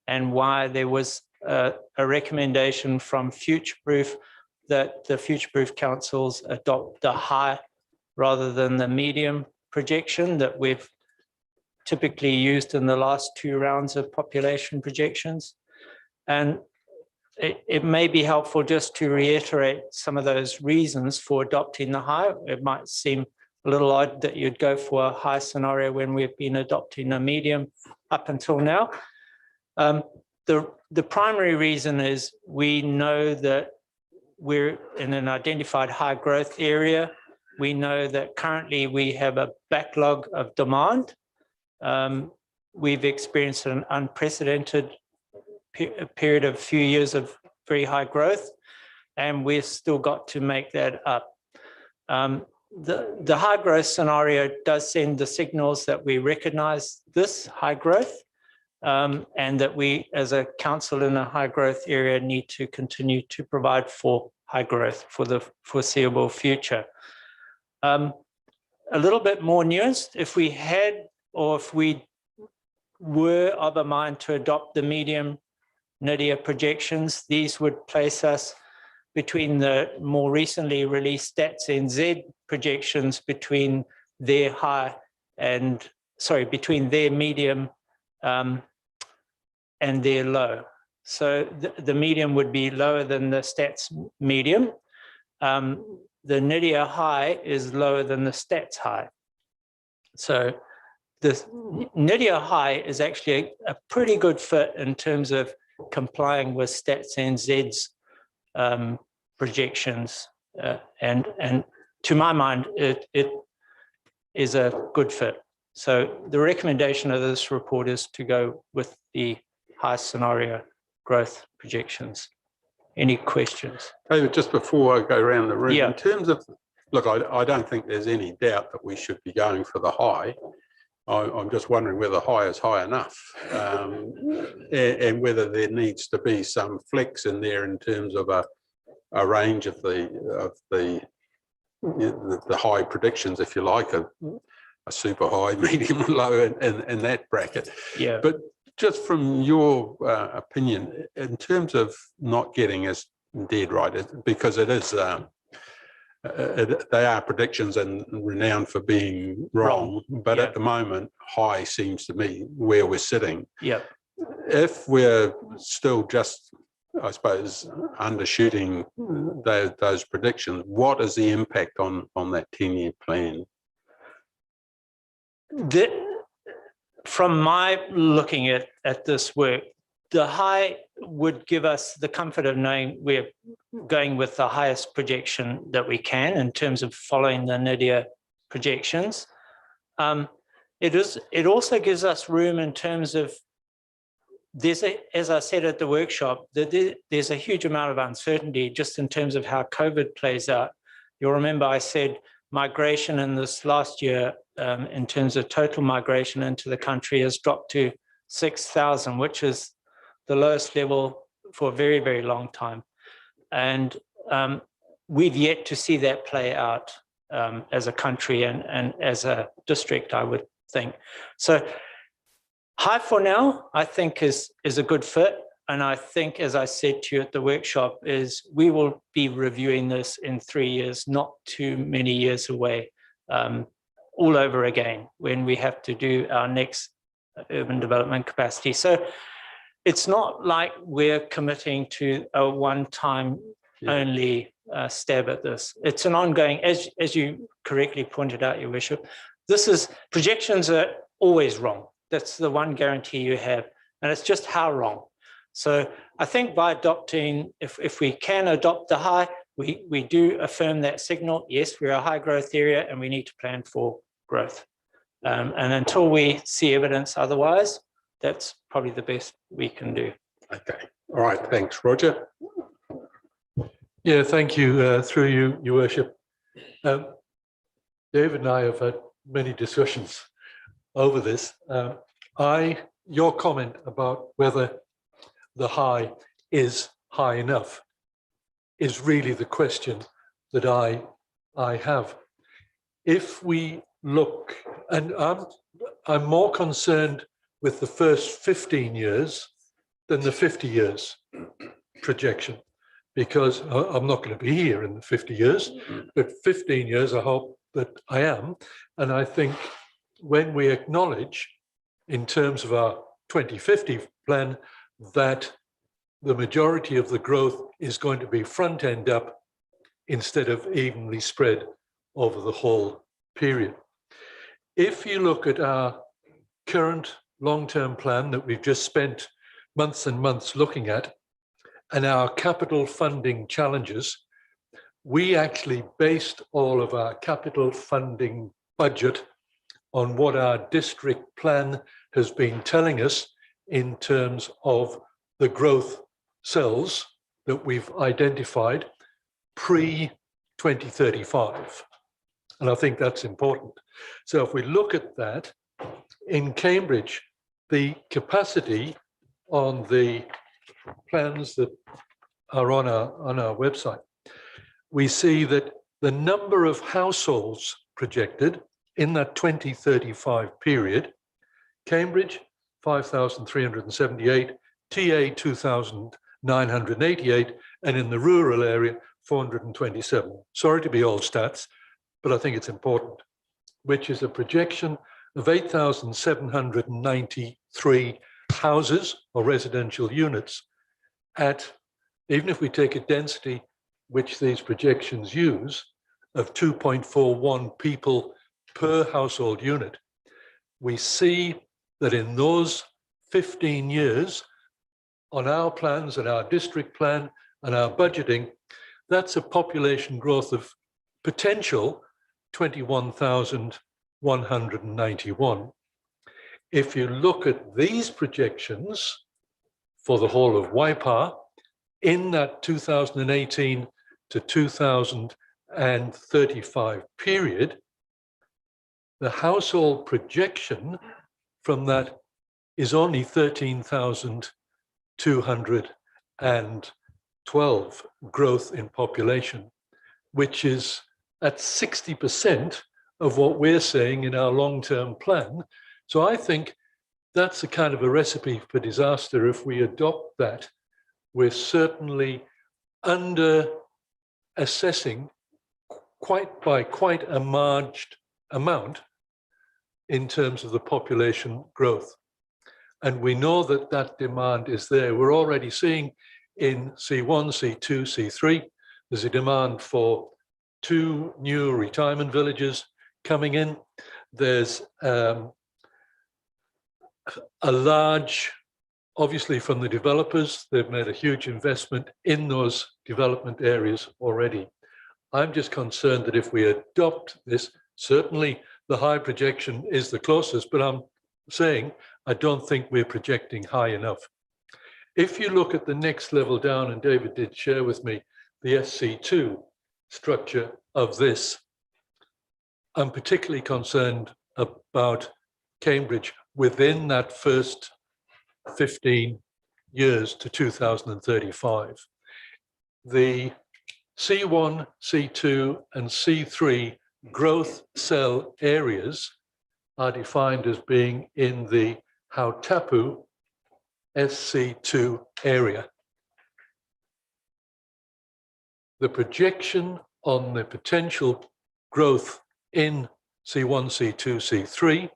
and why there was a recommendation from Futureproof that the Futureproof councils adopt the high rather than the medium projection that we've typically used in the last 2 rounds of population projections. And it may be helpful just to reiterate some of those reasons for adopting the high. It might seem a little odd that you'd go for a high scenario when we've been adopting a medium up until now. The primary reason is we know that we're in an identified high growth area. We know that currently we have a backlog of demand. We've experienced an unprecedented period of a few years of very high growth, and we've still got to make that up. The high growth scenario does send the signals that we recognize this high growth and that we as a council in a high growth area need to continue to provide for high growth for the foreseeable future. A little bit more nuanced, if we had or if we were of a mind to adopt the medium NIDIA projections, these would place us between the more recently released Stats NZ projections between their high and, between their medium and their low. So the medium would be lower than the Stats medium. The NIDIA high is lower than the Stats high. So the NIDIA high is actually a pretty good fit in terms of complying with Stats NZ's projections. And to my mind, it is a good fit. So the recommendation of this report is to go with the high scenario growth projections. Any questions? David, just before I go around the room, in terms of, look, I don't think there's any doubt that we should be going for the high. I'm just wondering whether high is high enough and whether there needs to be some flex in there in terms of a range of the high predictions, if you like, a super high, medium, low in that bracket. Yeah. But just from your opinion, in terms of not getting us dead right, because it is they are predictions and renowned for being wrong, but at the moment, high seems to me where we're sitting. Yeah. If we're still just, I suppose, undershooting those predictions, what is the impact on that 10-year plan? From my looking at this work, the high would give us the comfort of knowing we're going with the highest projection that we can in terms of following the NIDIA projections. It also gives us room in terms of, as I said at the workshop, there's a huge amount of uncertainty just in terms of how COVID plays out. You'll remember I said migration in this last year in terms of total migration into the country has dropped to 6,000, which is the lowest level for a very, very long time. And we've yet to see that play out as a country and as a district, I would think. So high for now, I think is a good fit. And I think, as I said to you at the workshop, is we will be reviewing this in 3 years, not too many years away, all over again when we have to do our next urban development capacity. So it's not like we're committing to a one-time only stab at this. It's an ongoing, as you correctly pointed out, Your Worship, projections are always wrong. That's the one guarantee you have, and it's just how wrong. So I think by adopting, if we can adopt the high, we do affirm that signal. Yes, we're a high growth area and we need to plan for growth. And until we see evidence otherwise, that's probably the best we can do. Okay. All right. Thanks, Roger. Yeah, thank you. Through you, Your Worship. David and I have had many discussions over this. Your comment about whether the high is high enough is really the question that I have. If we look, and I'm more concerned with the first 15 years than the 50 years projection, because I'm not going to be here in the 50 years, but 15 years, I hope that I am. And I think when we acknowledge in terms of our 2050 plan that the majority of the growth is going to be front end up instead of evenly spread over the whole period. If you look at our current long-term plan that we've just spent months and months looking at, and our capital funding challenges, we actually based all of our capital funding budget on what our district plan has been telling us in terms of the growth cells that we've identified pre-2035. And I think that's important. So if we look at that, in Cambridge, the capacity on the plans that are on our website, we see that the number of households projected in that 2035 period, Cambridge 5,378, TA 2,988, and in the rural area 427. Sorry to be old stats, but I think it's important, which is a projection of 8,793 houses or residential units at, even if we take a density which these projections use, of 2.41 people per household unit, we see that in those 15 years, on our plans and our district plan and our budgeting, that's a population growth of potential 21,191. If you look at these projections for the whole of Waipa in that 2018 to 2035 period, the household projection from that is only 13,212 growth in population, which is at 60% of what we're saying in our long-term plan. So I think that's a kind of a recipe for disaster. If we adopt that, we're certainly under assessing by quite a marged amount in terms of the population growth. And we know that that demand is there. We're already seeing in C1, C2, C3, there's a demand for 2 new retirement villages coming in. There's a large, obviously from the developers, they've made a huge investment in those development areas already. I'm just concerned that if we adopt this, certainly the high projection is the closest, but I'm saying I don't think we're projecting high enough. If you look at the next level down, and David did share with me the SC2 structure of this, I'm particularly concerned about Cambridge within that first 15 years to 2035. The C1, C2, and C3 growth cell areas are defined as being in the Hautapu SC2 area. The projection on the potential growth in C1, C2, C3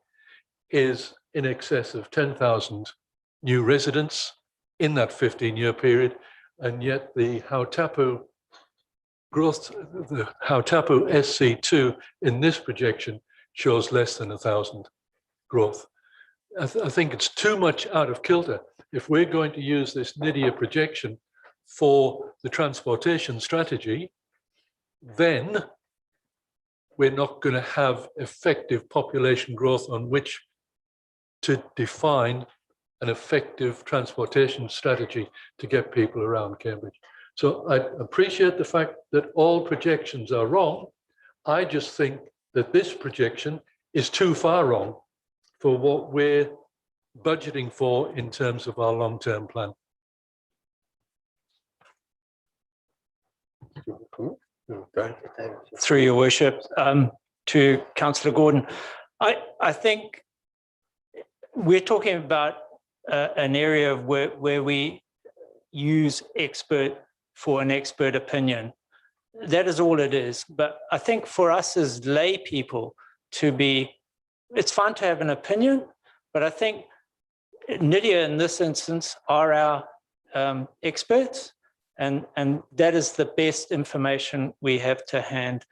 is in excess of 10,000 new residents in that 15-year period, and yet the Hautapu growth, the Hautapu SC2 in this projection shows less than 1,000 growth. I think it's too much out of kilter. If we're going to use this NIDIA projection for the transportation strategy, then we're not going to have effective population growth on which to define an effective transportation strategy to get people around Cambridge. So I appreciate the fact that all projections are wrong. I just think that this projection is too far wrong for what we're budgeting for in terms of our long-term plan. Through your worship, to Councillor Gordon, I think we're talking about an area where we use expert for an expert opinion. That is all it is. But I think for us as lay people it's fine to have an opinion, but I think NIDIA in this instance are our experts, and that is the best information we have to hand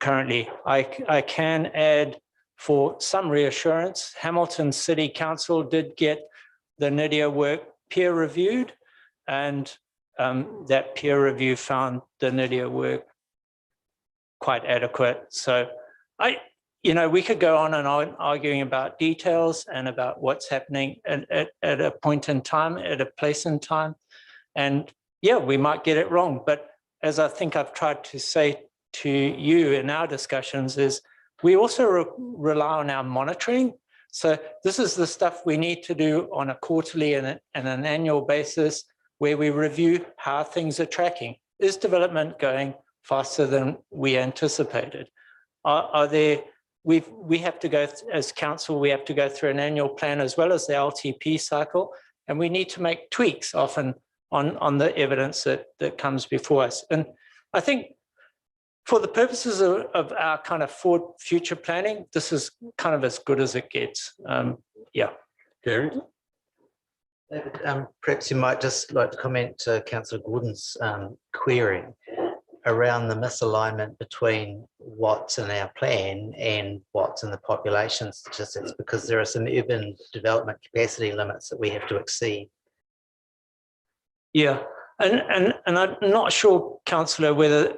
currently. I can add, for some reassurance, Hamilton City Council did get the NIDIA work peer reviewed, and that peer review found the NIDIA work quite adequate. So we could go on and on arguing about details and about what's happening at a point in time, at a place in time. And yeah, we might get it wrong. But as I think I've tried to say to you in our discussions, is we also rely on our monitoring. So this is the stuff we need to do on a quarterly and an annual basis, where we review how things are tracking. Is development going faster than we anticipated? We have to go, as council, we have to go through an annual plan as well as the LTP cycle, and we need to make tweaks often on the evidence that comes before us. And I think for the purposes of our kind of future planning, this is kind of as good as it gets. Yeah. Gary? David, perhaps you might just like to comment to Councillor Gordon's query around the misalignment between what's in our plan and what's in the population statistics, because there are some urban development capacity limits that we have to exceed. Yeah, and I'm not sure, Councillor, whether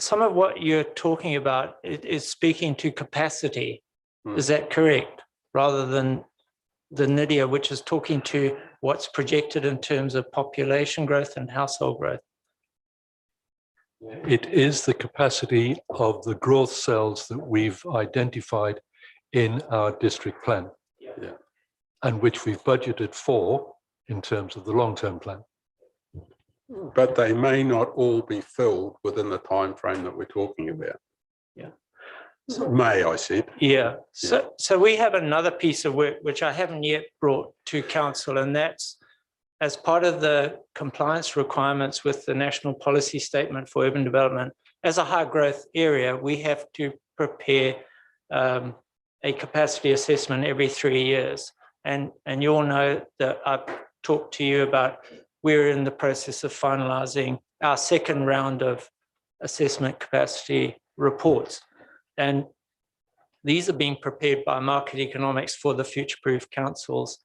some of what you're talking about is speaking to capacity. Is that correct? Rather than the NIDIA, which is talking to what's projected in terms of population growth and household growth. It is the capacity of the growth cells that we've identified in our district plan, and which we've budgeted for in terms of the long-term plan. But they may not all be filled within the time frame that we're talking about. Yeah. May, I said. Yeah. So we have another piece of work which I haven't yet brought to council, and that's as part of the compliance requirements with the National Policy Statement for Urban Development. As a high growth area, we have to prepare a capacity assessment every 3 years. And you all know that I've talked to you about we're in the process of finalising our second round of assessment capacity reports. And these are being prepared by Market Economics for the future-proof councils.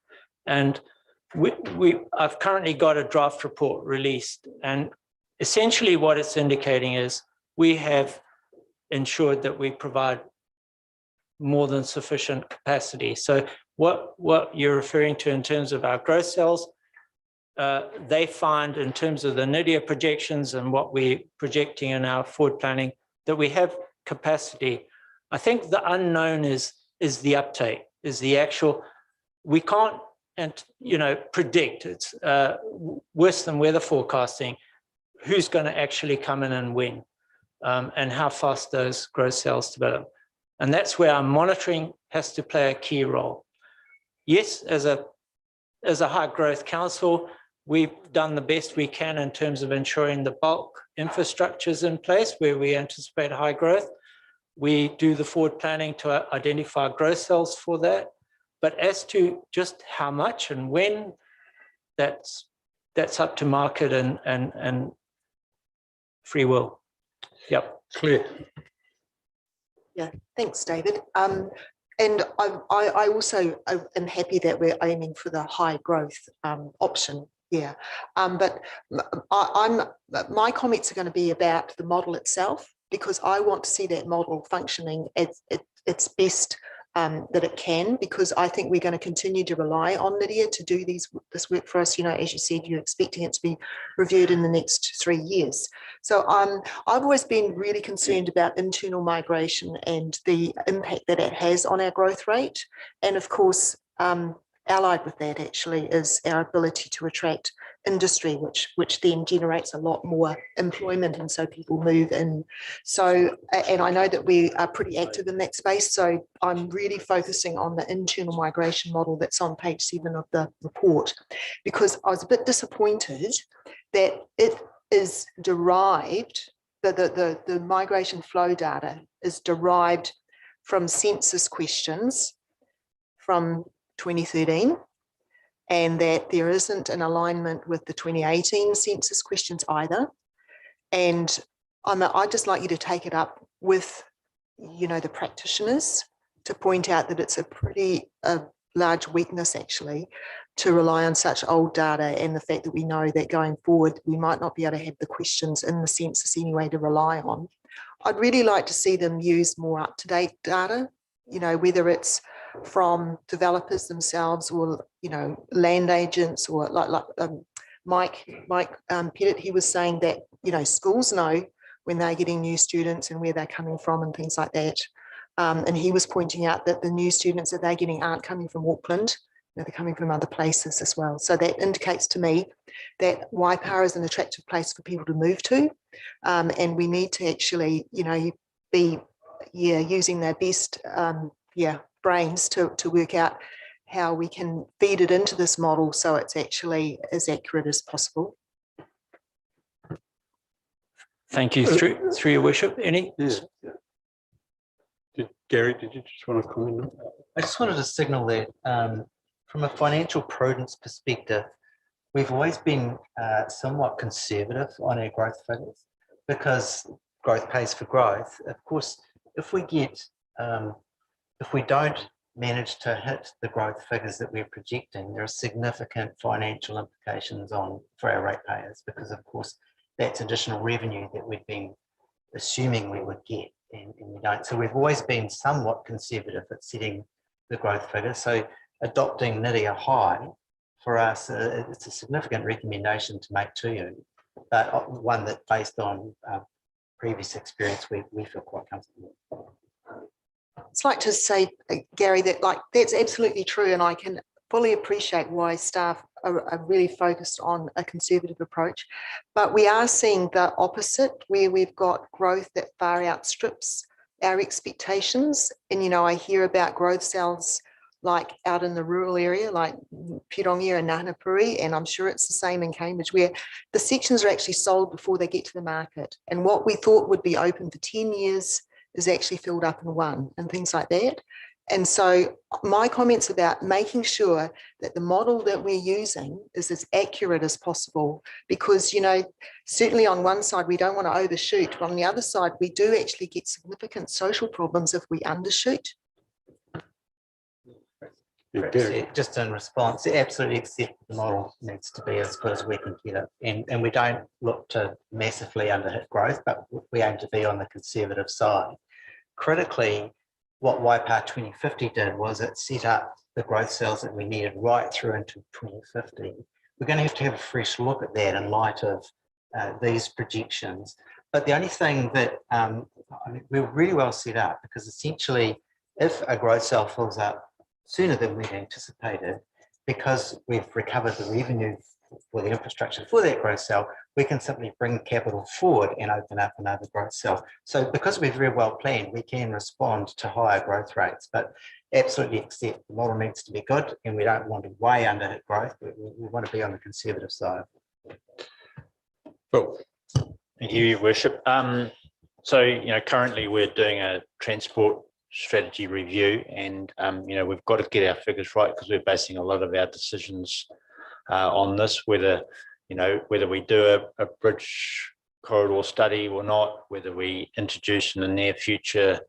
And I've currently got a draft report released. And essentially what it's indicating is we have ensured that we provide more than sufficient capacity. So what you're referring to in terms of our growth cells, they find in terms of the NIDIA projections and what we're projecting in our forward planning, that we have capacity. I think the unknown is the uptake, is the actual, we can't predict. It's worse than weather forecasting, who's going to actually come in and when, and how fast those growth cells develop. And that's where our monitoring has to play a key role. Yes, as a high growth council, we've done the best we can in terms of ensuring the bulk infrastructure in place where we anticipate high growth. We do the forward planning to identify growth cells for that. But as to just how much and when, that's up to market and free will. Yep. Clear. Yeah, thanks, David. And I also am happy that we're aiming for the high growth option. Yeah, but my comments are going to be about the model itself, because I want to see that model functioning at its best that it can, because I think we're going to continue to rely on Lydia to do this work for us. You know, as you said, you're expecting it to be reviewed in the next 3 years. So I've always been really concerned about internal migration and the impact that it has on our growth rate. And of course, allied with that actually is our ability to attract industry, which then generates a lot more employment, and so people move in. So, and I know that we are pretty active in that space, so I'm really focusing on the internal migration model that's on page 7 of the report, because I was a bit disappointed that it is derived, the migration flow data is derived from census questions from 2013, and that there isn't an alignment with the 2018 census questions either. And I'd just like you to take it up with, you know, the practitioners to point out that it's a pretty large weakness actually to rely on such old data, and the fact that we know that going forward we might not be able to have the questions in the census anyway to rely on. I'd really like to see them use more up-to-date data, you know, whether it's from developers themselves or, you know, land agents, or like Mike Pettit, he was saying that, you know, schools know when they're getting new students and where they're coming from and things like that. And he was pointing out that the new students that they're getting aren't coming from Auckland, you know, they're coming from other places as well. So that indicates to me that Waipa is an attractive place for people to move to. And we need to actually, you know, be using their best brains to work out how we can feed it into this model so it's actually as accurate as possible. Thank you. Through your worship. Any? Yes. Gary, did you just want to comment on that? I just wanted to signal that from a financial prudence perspective, we've always been somewhat conservative on our growth figures, because growth pays for growth. Of course, if we don't manage to hit the growth figures that we're projecting, there are significant financial implications for our ratepayers, because of course that's additional revenue that we've been assuming we would get, and we don't. So we've always been somewhat conservative at setting the growth figures. So adopting NIDIA high for us, it's a significant recommendation to make to you, but one that based on previous experience, we feel quite comfortable with. I'd like to say, Gary, that that's absolutely true, and I can fully appreciate why staff are really focused on a conservative approach. But we are seeing the opposite, where we've got growth that far outstrips our expectations. And, you know, I hear about growth cells like out in the rural area, like Pirongia and Nanapuri, and I'm sure it's the same in Cambridge, where the sections are actually sold before they get to the market. And what we thought would be open for 10 years is actually filled up in 1, and things like that. And so my comments about making sure that the model that we're using is as accurate as possible, because, you know, certainly on one side, we don't want to overshoot, but on the other side, we do actually get significant social problems if we undershoot. Just in response, absolutely accept the model needs to be as good as we can get it. And we don't look to massively underhit growth, but we aim to be on the conservative side. Critically, what Waipa 2050 did was it set up the growth cells that we needed right through into 2050. We're going to have a fresh look at that in light of these projections. But the only thing that we're really well set up, because essentially if a growth cell fills up sooner than we'd anticipated, because we've recovered the revenue for the infrastructure for that growth cell, we can simply bring capital forward and open up another growth cell. So because we're very well planned, we can respond to higher growth rates, but absolutely accept the model needs to be good, and we don't want to way underhit growth, but we want to be on the conservative side. Cool. Thank you, Your Worship. So, you know, currently we're doing a transport strategy review, and you know, we've got to get our figures right, because we're basing a lot of our decisions on this, whether we do a bridge corridor study or not, whether we introduce in the near future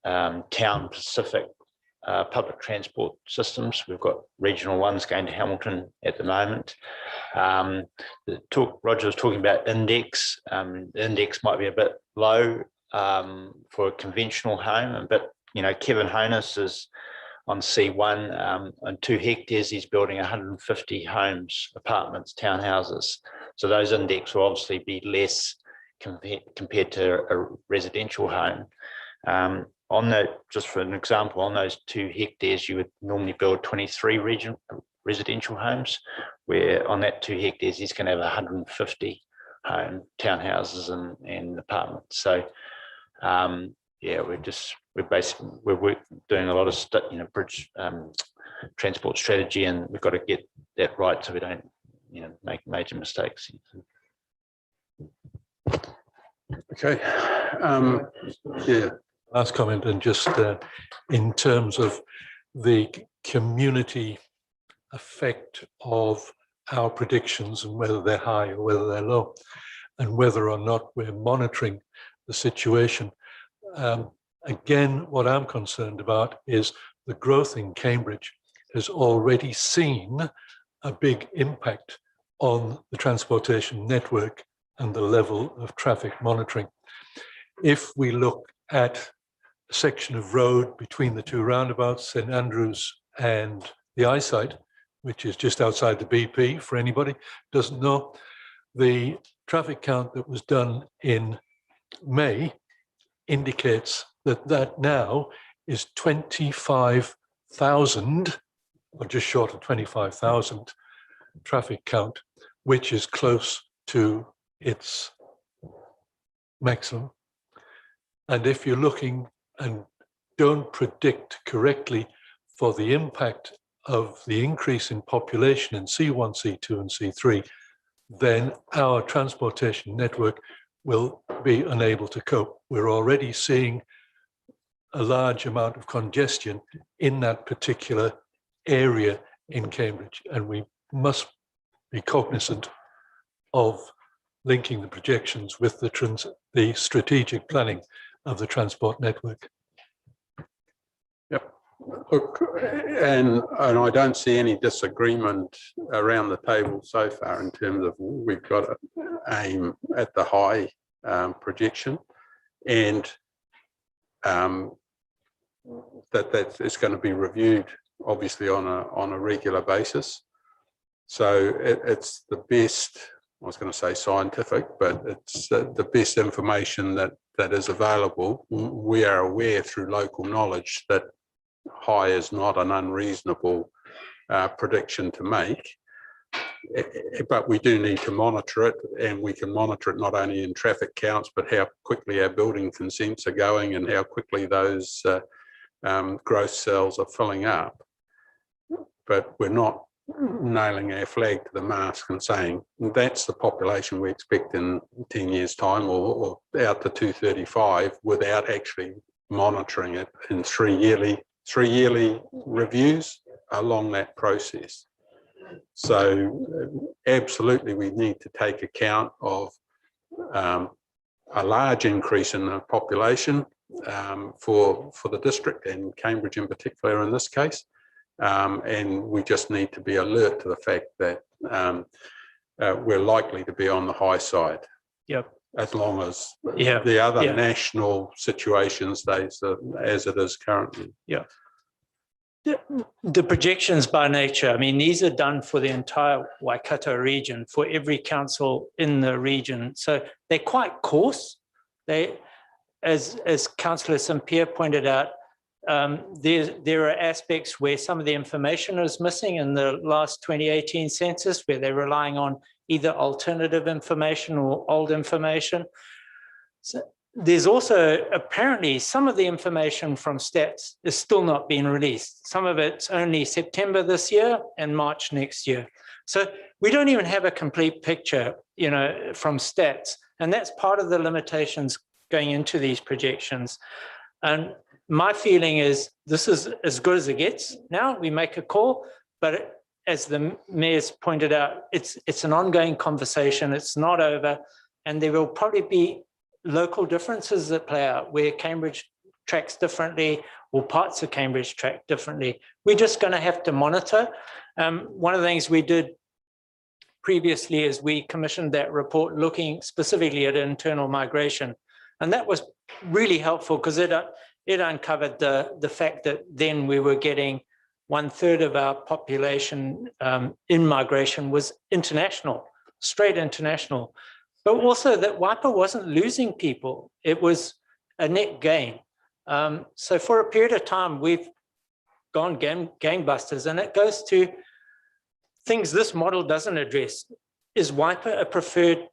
town Pacific public transport systems. We've got regional ones going to Hamilton at the moment. Roger was talking about index. The index might be a bit low for a conventional home, but Kevin Honus is on C1 on 2 hectares. He's building 150 homes, apartments, townhouses. So those index will obviously be less compared to a residential home. On that, just for an example, on those 2 hectares, you would normally build 23 residential homes, where on that 2 hectares, he's going to have 150 townhouses and apartments. So, yeah, we're doing a lot of bridge transport strategy, and we've got to get that right so we don't make major mistakes. Okay. Yeah. Last comment, and just in terms of the community effect of our predictions and whether they're high or whether they're low, and whether or not we're monitoring the situation. Again, what I'm concerned about is the growth in Cambridge has already seen a big impact on the transportation network and the level of traffic monitoring. If we look at a section of road between the 2 roundabouts, St Andrews and the eyesight, which is just outside the BP, for anybody who doesn't know, the traffic count that was done in May indicates that now is 25,000, or just short of 25,000 traffic count, which is close to its maximum. And if you're looking and don't predict correctly for the impact of the increase in population in C1, C2, and C3, then our transportation network will be unable to cope. We're already seeing a large amount of congestion in that particular area in Cambridge, and we must be cognizant of linking the projections with the strategic planning of the transport network. Yep. Look, and I don't see any disagreement around the table so far in terms of we've got to aim at the high projection, and that it's going to be reviewed obviously on a regular basis. So it's the best, I was going to say scientific, but it's the best information that is available. We are aware through local knowledge that high is not an unreasonable prediction to make, but we do need to monitor it, and we can monitor it not only in traffic counts, but how quickly our building consents are going and how quickly those growth cells are filling up. But we're not nailing our flag to the mast and saying that's the population we expect in 10 years' time or out to 2035 without actually monitoring it in three yearly reviews along that process. So absolutely we need to take account of a large increase in the population for the district, and Cambridge in particular in this case. And we just need to be alert to the fact that we're likely to be on the high side. Yep. As long as the other national situation stays as it is currently. Yeah. The projections by nature, I mean, these are done for the entire Waikato region, for every council in the region. So they're quite coarse. They, as Councillor St Pierre pointed out, there are aspects where some of the information is missing in the last 2018 census, where they're relying on either alternative information or old information. So there's also apparently some of the information from stats is still not being released. Some of it's only September this year and March next year. So we don't even have a complete picture, from stats. And that's part of the limitations going into these projections. And my feeling is this is as good as it gets. Now we make a call, but as the mayor's pointed out, it's an ongoing conversation. It's not over, and there will probably be local differences that play out where Cambridge tracks differently or parts of Cambridge track differently. We're just going to have to monitor. One of the things we did previously is we commissioned that report looking specifically at internal migration, and that was really helpful because it uncovered the fact that then we were getting 1/3 of our population in migration was international, straight international, but also that Waipa wasn't losing people. It was a net gain. So for a period of time, we've gone gangbusters, and it goes to things this model doesn't address. Is Waipa a preferred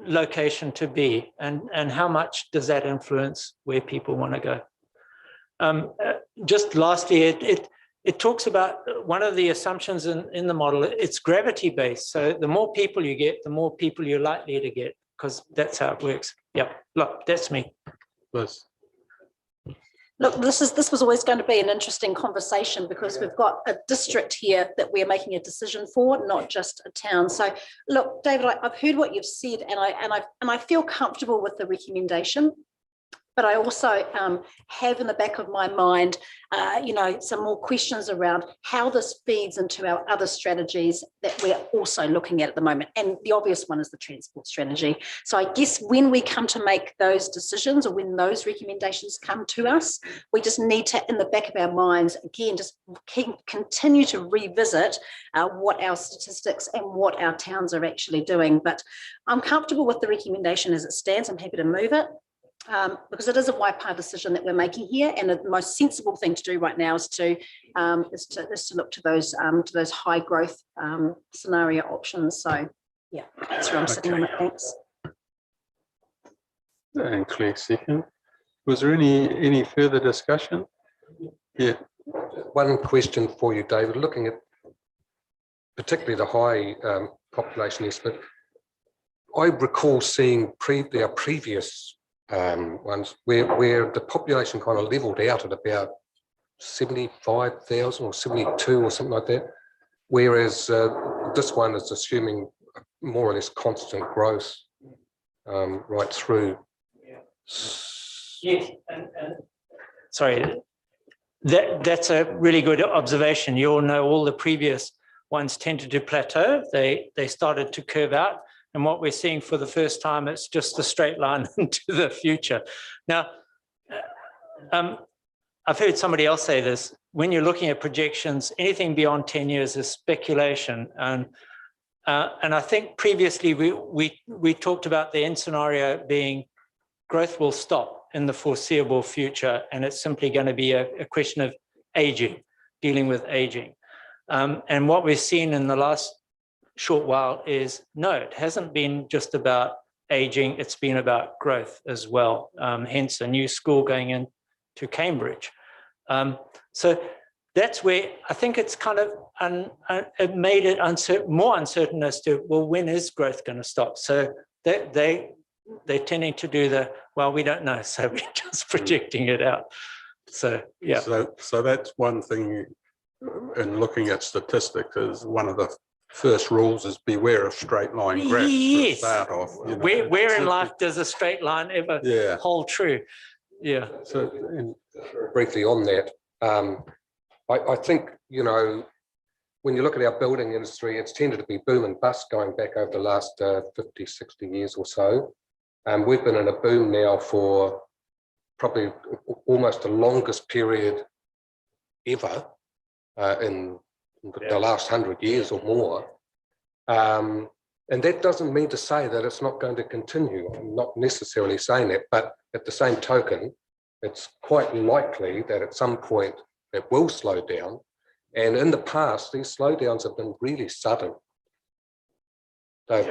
location to be, and how much does that influence where people want to go? Just lastly, it talks about one of the assumptions in the model, it's gravity based. So the more people you get, the more people you're likely to get, because that's how it works. Yeah, look, that's me. Liz. Look, this was always going to be an interesting conversation because we've got a district here that we're making a decision for, not just a town. So, look, David, I've heard what you've said, and I feel comfortable with the recommendation. But I also have in the back of my mind, some more questions around how this feeds into our other strategies that we're also looking at the moment. And the obvious one is the transport strategy. So I guess when we come to make those decisions, or when those recommendations come to us, we just need to, in the back of our minds, again, just continue to revisit what our statistics and what our towns are actually doing. But I'm comfortable with the recommendation as it stands. I'm happy to move it. Because it is a Waipa decision that we're making here, and the most sensible thing to do right now is to look to those high growth scenario options. So yeah, that's where I'm sitting on it. Thanks. And Claire second. Was there any further discussion? Yeah. One question for you, David. Looking at particularly the high population estimate, I recall seeing our previous ones where the population kind of leveled out at about 75,000 or 72 or something like that, whereas this one is assuming more or less constant growth right through. Yes, and sorry, that's a really good observation. You all know all the previous ones tended to plateau. They started to curve out. And what we're seeing for the first time, it's just a straight line into the future. Now, I've heard somebody else say this, when you're looking at projections, anything beyond 10 years is speculation. And I think previously we talked about the end scenario being growth will stop in the foreseeable future, and it's simply going to be a question of aging, dealing with aging. And what we've seen in the last short while is no, it hasn't been just about aging, it's been about growth as well, hence a new school going into Cambridge. So that's where I think it's kind of it made it more uncertain as to, well, when is growth going to stop? So they're tending to do well, we don't know, so we're just projecting it out. So yeah. So that's one thing in looking at statistics, is one of the first rules is beware of straight line graphs. Yes. To start off. Where in life does a straight line ever hold true? Yeah. So briefly on that, I think, when you look at our building industry, it's tended to be boom and bust going back over the last 50, 60 years or so. We've been in a boom now for probably almost the longest period ever in the last 100 years or more. And that doesn't mean to say that it's not going to continue. I'm not necessarily saying that, but at the same token, it's quite likely that at some point it will slow down. And in the past, these slowdowns have been really sudden. They've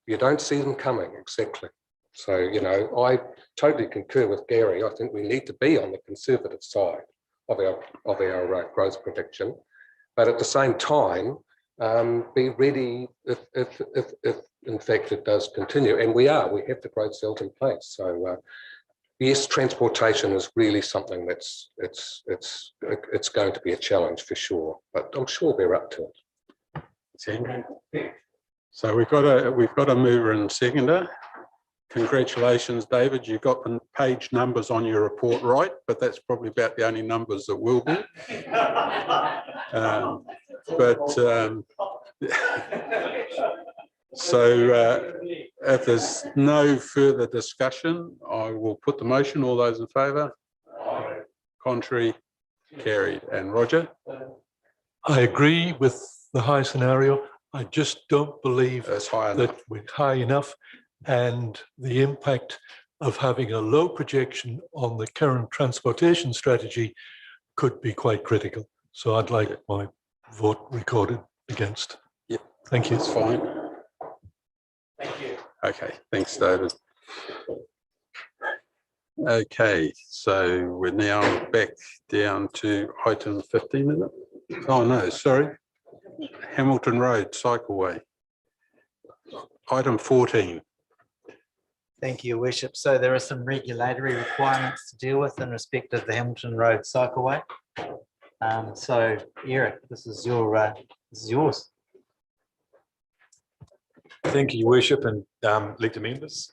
you don't see them coming, exactly. So, I totally concur with Gary. I think we need to be on the conservative side of our growth prediction. But at the same time, be ready if in fact it does continue. And we have the growth cells in place. So yes, transportation is really something that's it's going to be a challenge for sure, but I'm sure they're up to it. So we've got a mover and seconder. Congratulations, David. You got the page numbers on your report right, but that's probably about the only numbers that will be. So if there's no further discussion, I will put the motion. All those in favour? Contrary? Carried. And Roger? I agree with the high scenario. I just don't believe that we're high enough, and the impact of having a low projection on the current transportation strategy could be quite critical. So I'd like my vote recorded against. Yep. Thank you. That's fine. Thank you. Okay, thanks, David. Okay, so we're now back down to item 15, isn't it? Oh, no, sorry. Hamilton Road Cycleway. Item 14. Thank you, Your Worship. So there are some regulatory requirements to deal with in respect of the Hamilton Road Cycleway. So Eric, this is yours. Thank you, Your Worship, and elected members.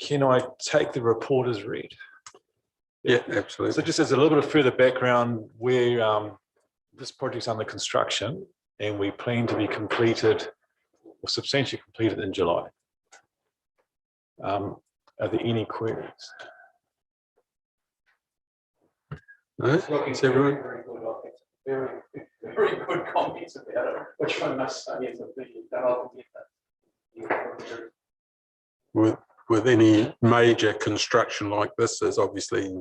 Can I take the report as read? Yeah, absolutely. So just as a little bit of further background, where this project's under construction and we plan to be completed or substantially completed in July. Are there any queries? No, it's everyone. Very good comments about it, which I must say is a big With any major construction like this, there's obviously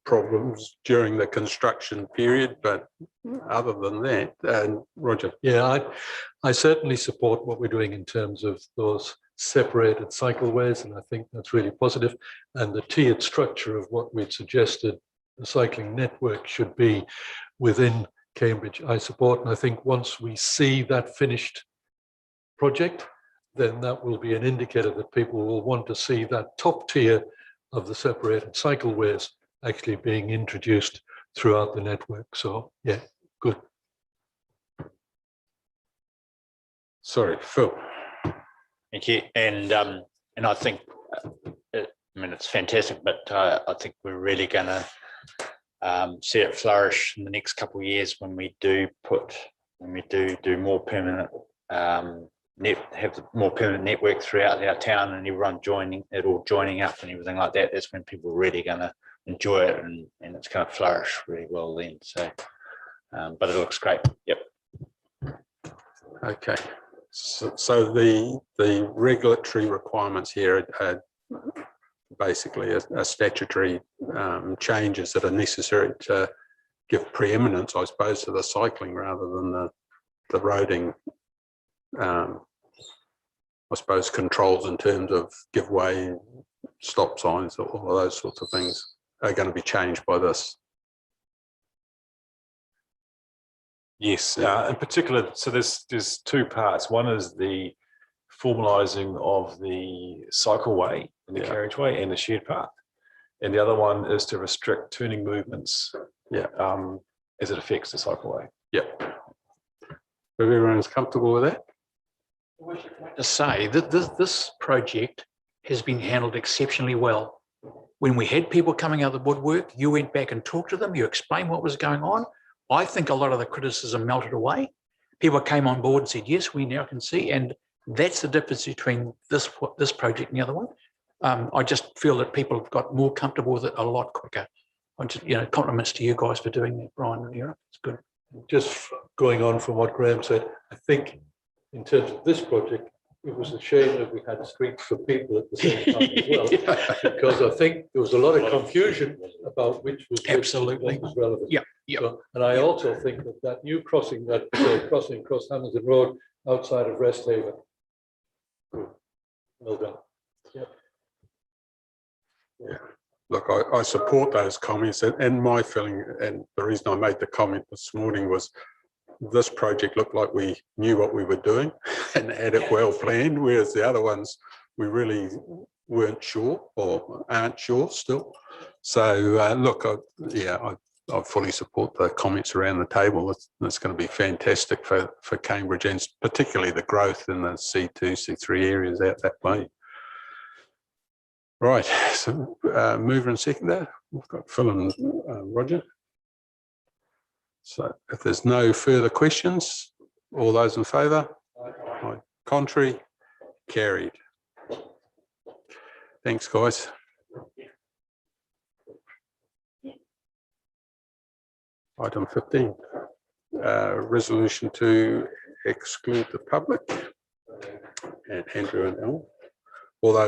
problems during the construction period, but other than that, and Roger. Yeah, I certainly support what we're doing in terms of those separated cycleways, and I think that's really positive. And the tiered structure of what we'd suggested the cycling network should be within Cambridge, I support. And I think once we see that finished project, then that will be an indicator that people will want to see that top tier of the separated cycleways actually being introduced throughout the network. So yeah, good. Sorry, Phil. Thank you. And I think, I mean, it's fantastic, but I think we're really going to see it flourish in the next couple of years when we do more permanent have more permanent network throughout our town, and everyone joining up and everything like that. That's when people are really going to enjoy it, and it's going to flourish really well then. So, but it looks great. Yep. Okay. So the regulatory requirements here are basically a statutory changes that are necessary to give preeminence, I suppose, to the cycling rather than the roading. I suppose controls in terms of give way, stop signs, all of those sorts of things are going to be changed by this. Yes, in particular, so there's two parts. One is the formalising of the cycleway and the carriageway and the shared path, and the other one is to restrict turning movements. As it affects the cycleway. Yeah. If everyone's comfortable with that. To say that this project has been handled exceptionally well. When we had people coming out of the woodwork, you went back and talked to them, you explained what was going on. I think a lot of the criticism melted away. People came on board and said, yes, we now can see. And that's the difference between this project and the other one. I just feel that people have got more comfortable with it a lot quicker. Compliments to you guys for doing that, Brian and Europe. It's good. Just going on from what Graham said, I think in terms of this project, it was a shame that we had streets for people at the same time as well, because I think there was a lot of confusion about which was absolutely what was relevant. Yeah. So, and I also think that new crossing, crossing across Hamilton Road outside of Resthaven. Well done. Yeah. Look, I support those comments, and my feeling, and the reason I made the comment this morning was this project looked like we knew what we were doing and had it well planned, whereas the other ones we really weren't sure or aren't sure still. So look, I fully support the comments around the table. It's going to be fantastic for Cambridge, and particularly the growth in the C2, C3 areas out that way. Right, so mover and seconder, we've got Phil and Roger. So if there's no further questions, all those in favour? Contrary? Carried. Thanks, guys. Item 15, resolution to exclude the public. And Andrew and Al. All those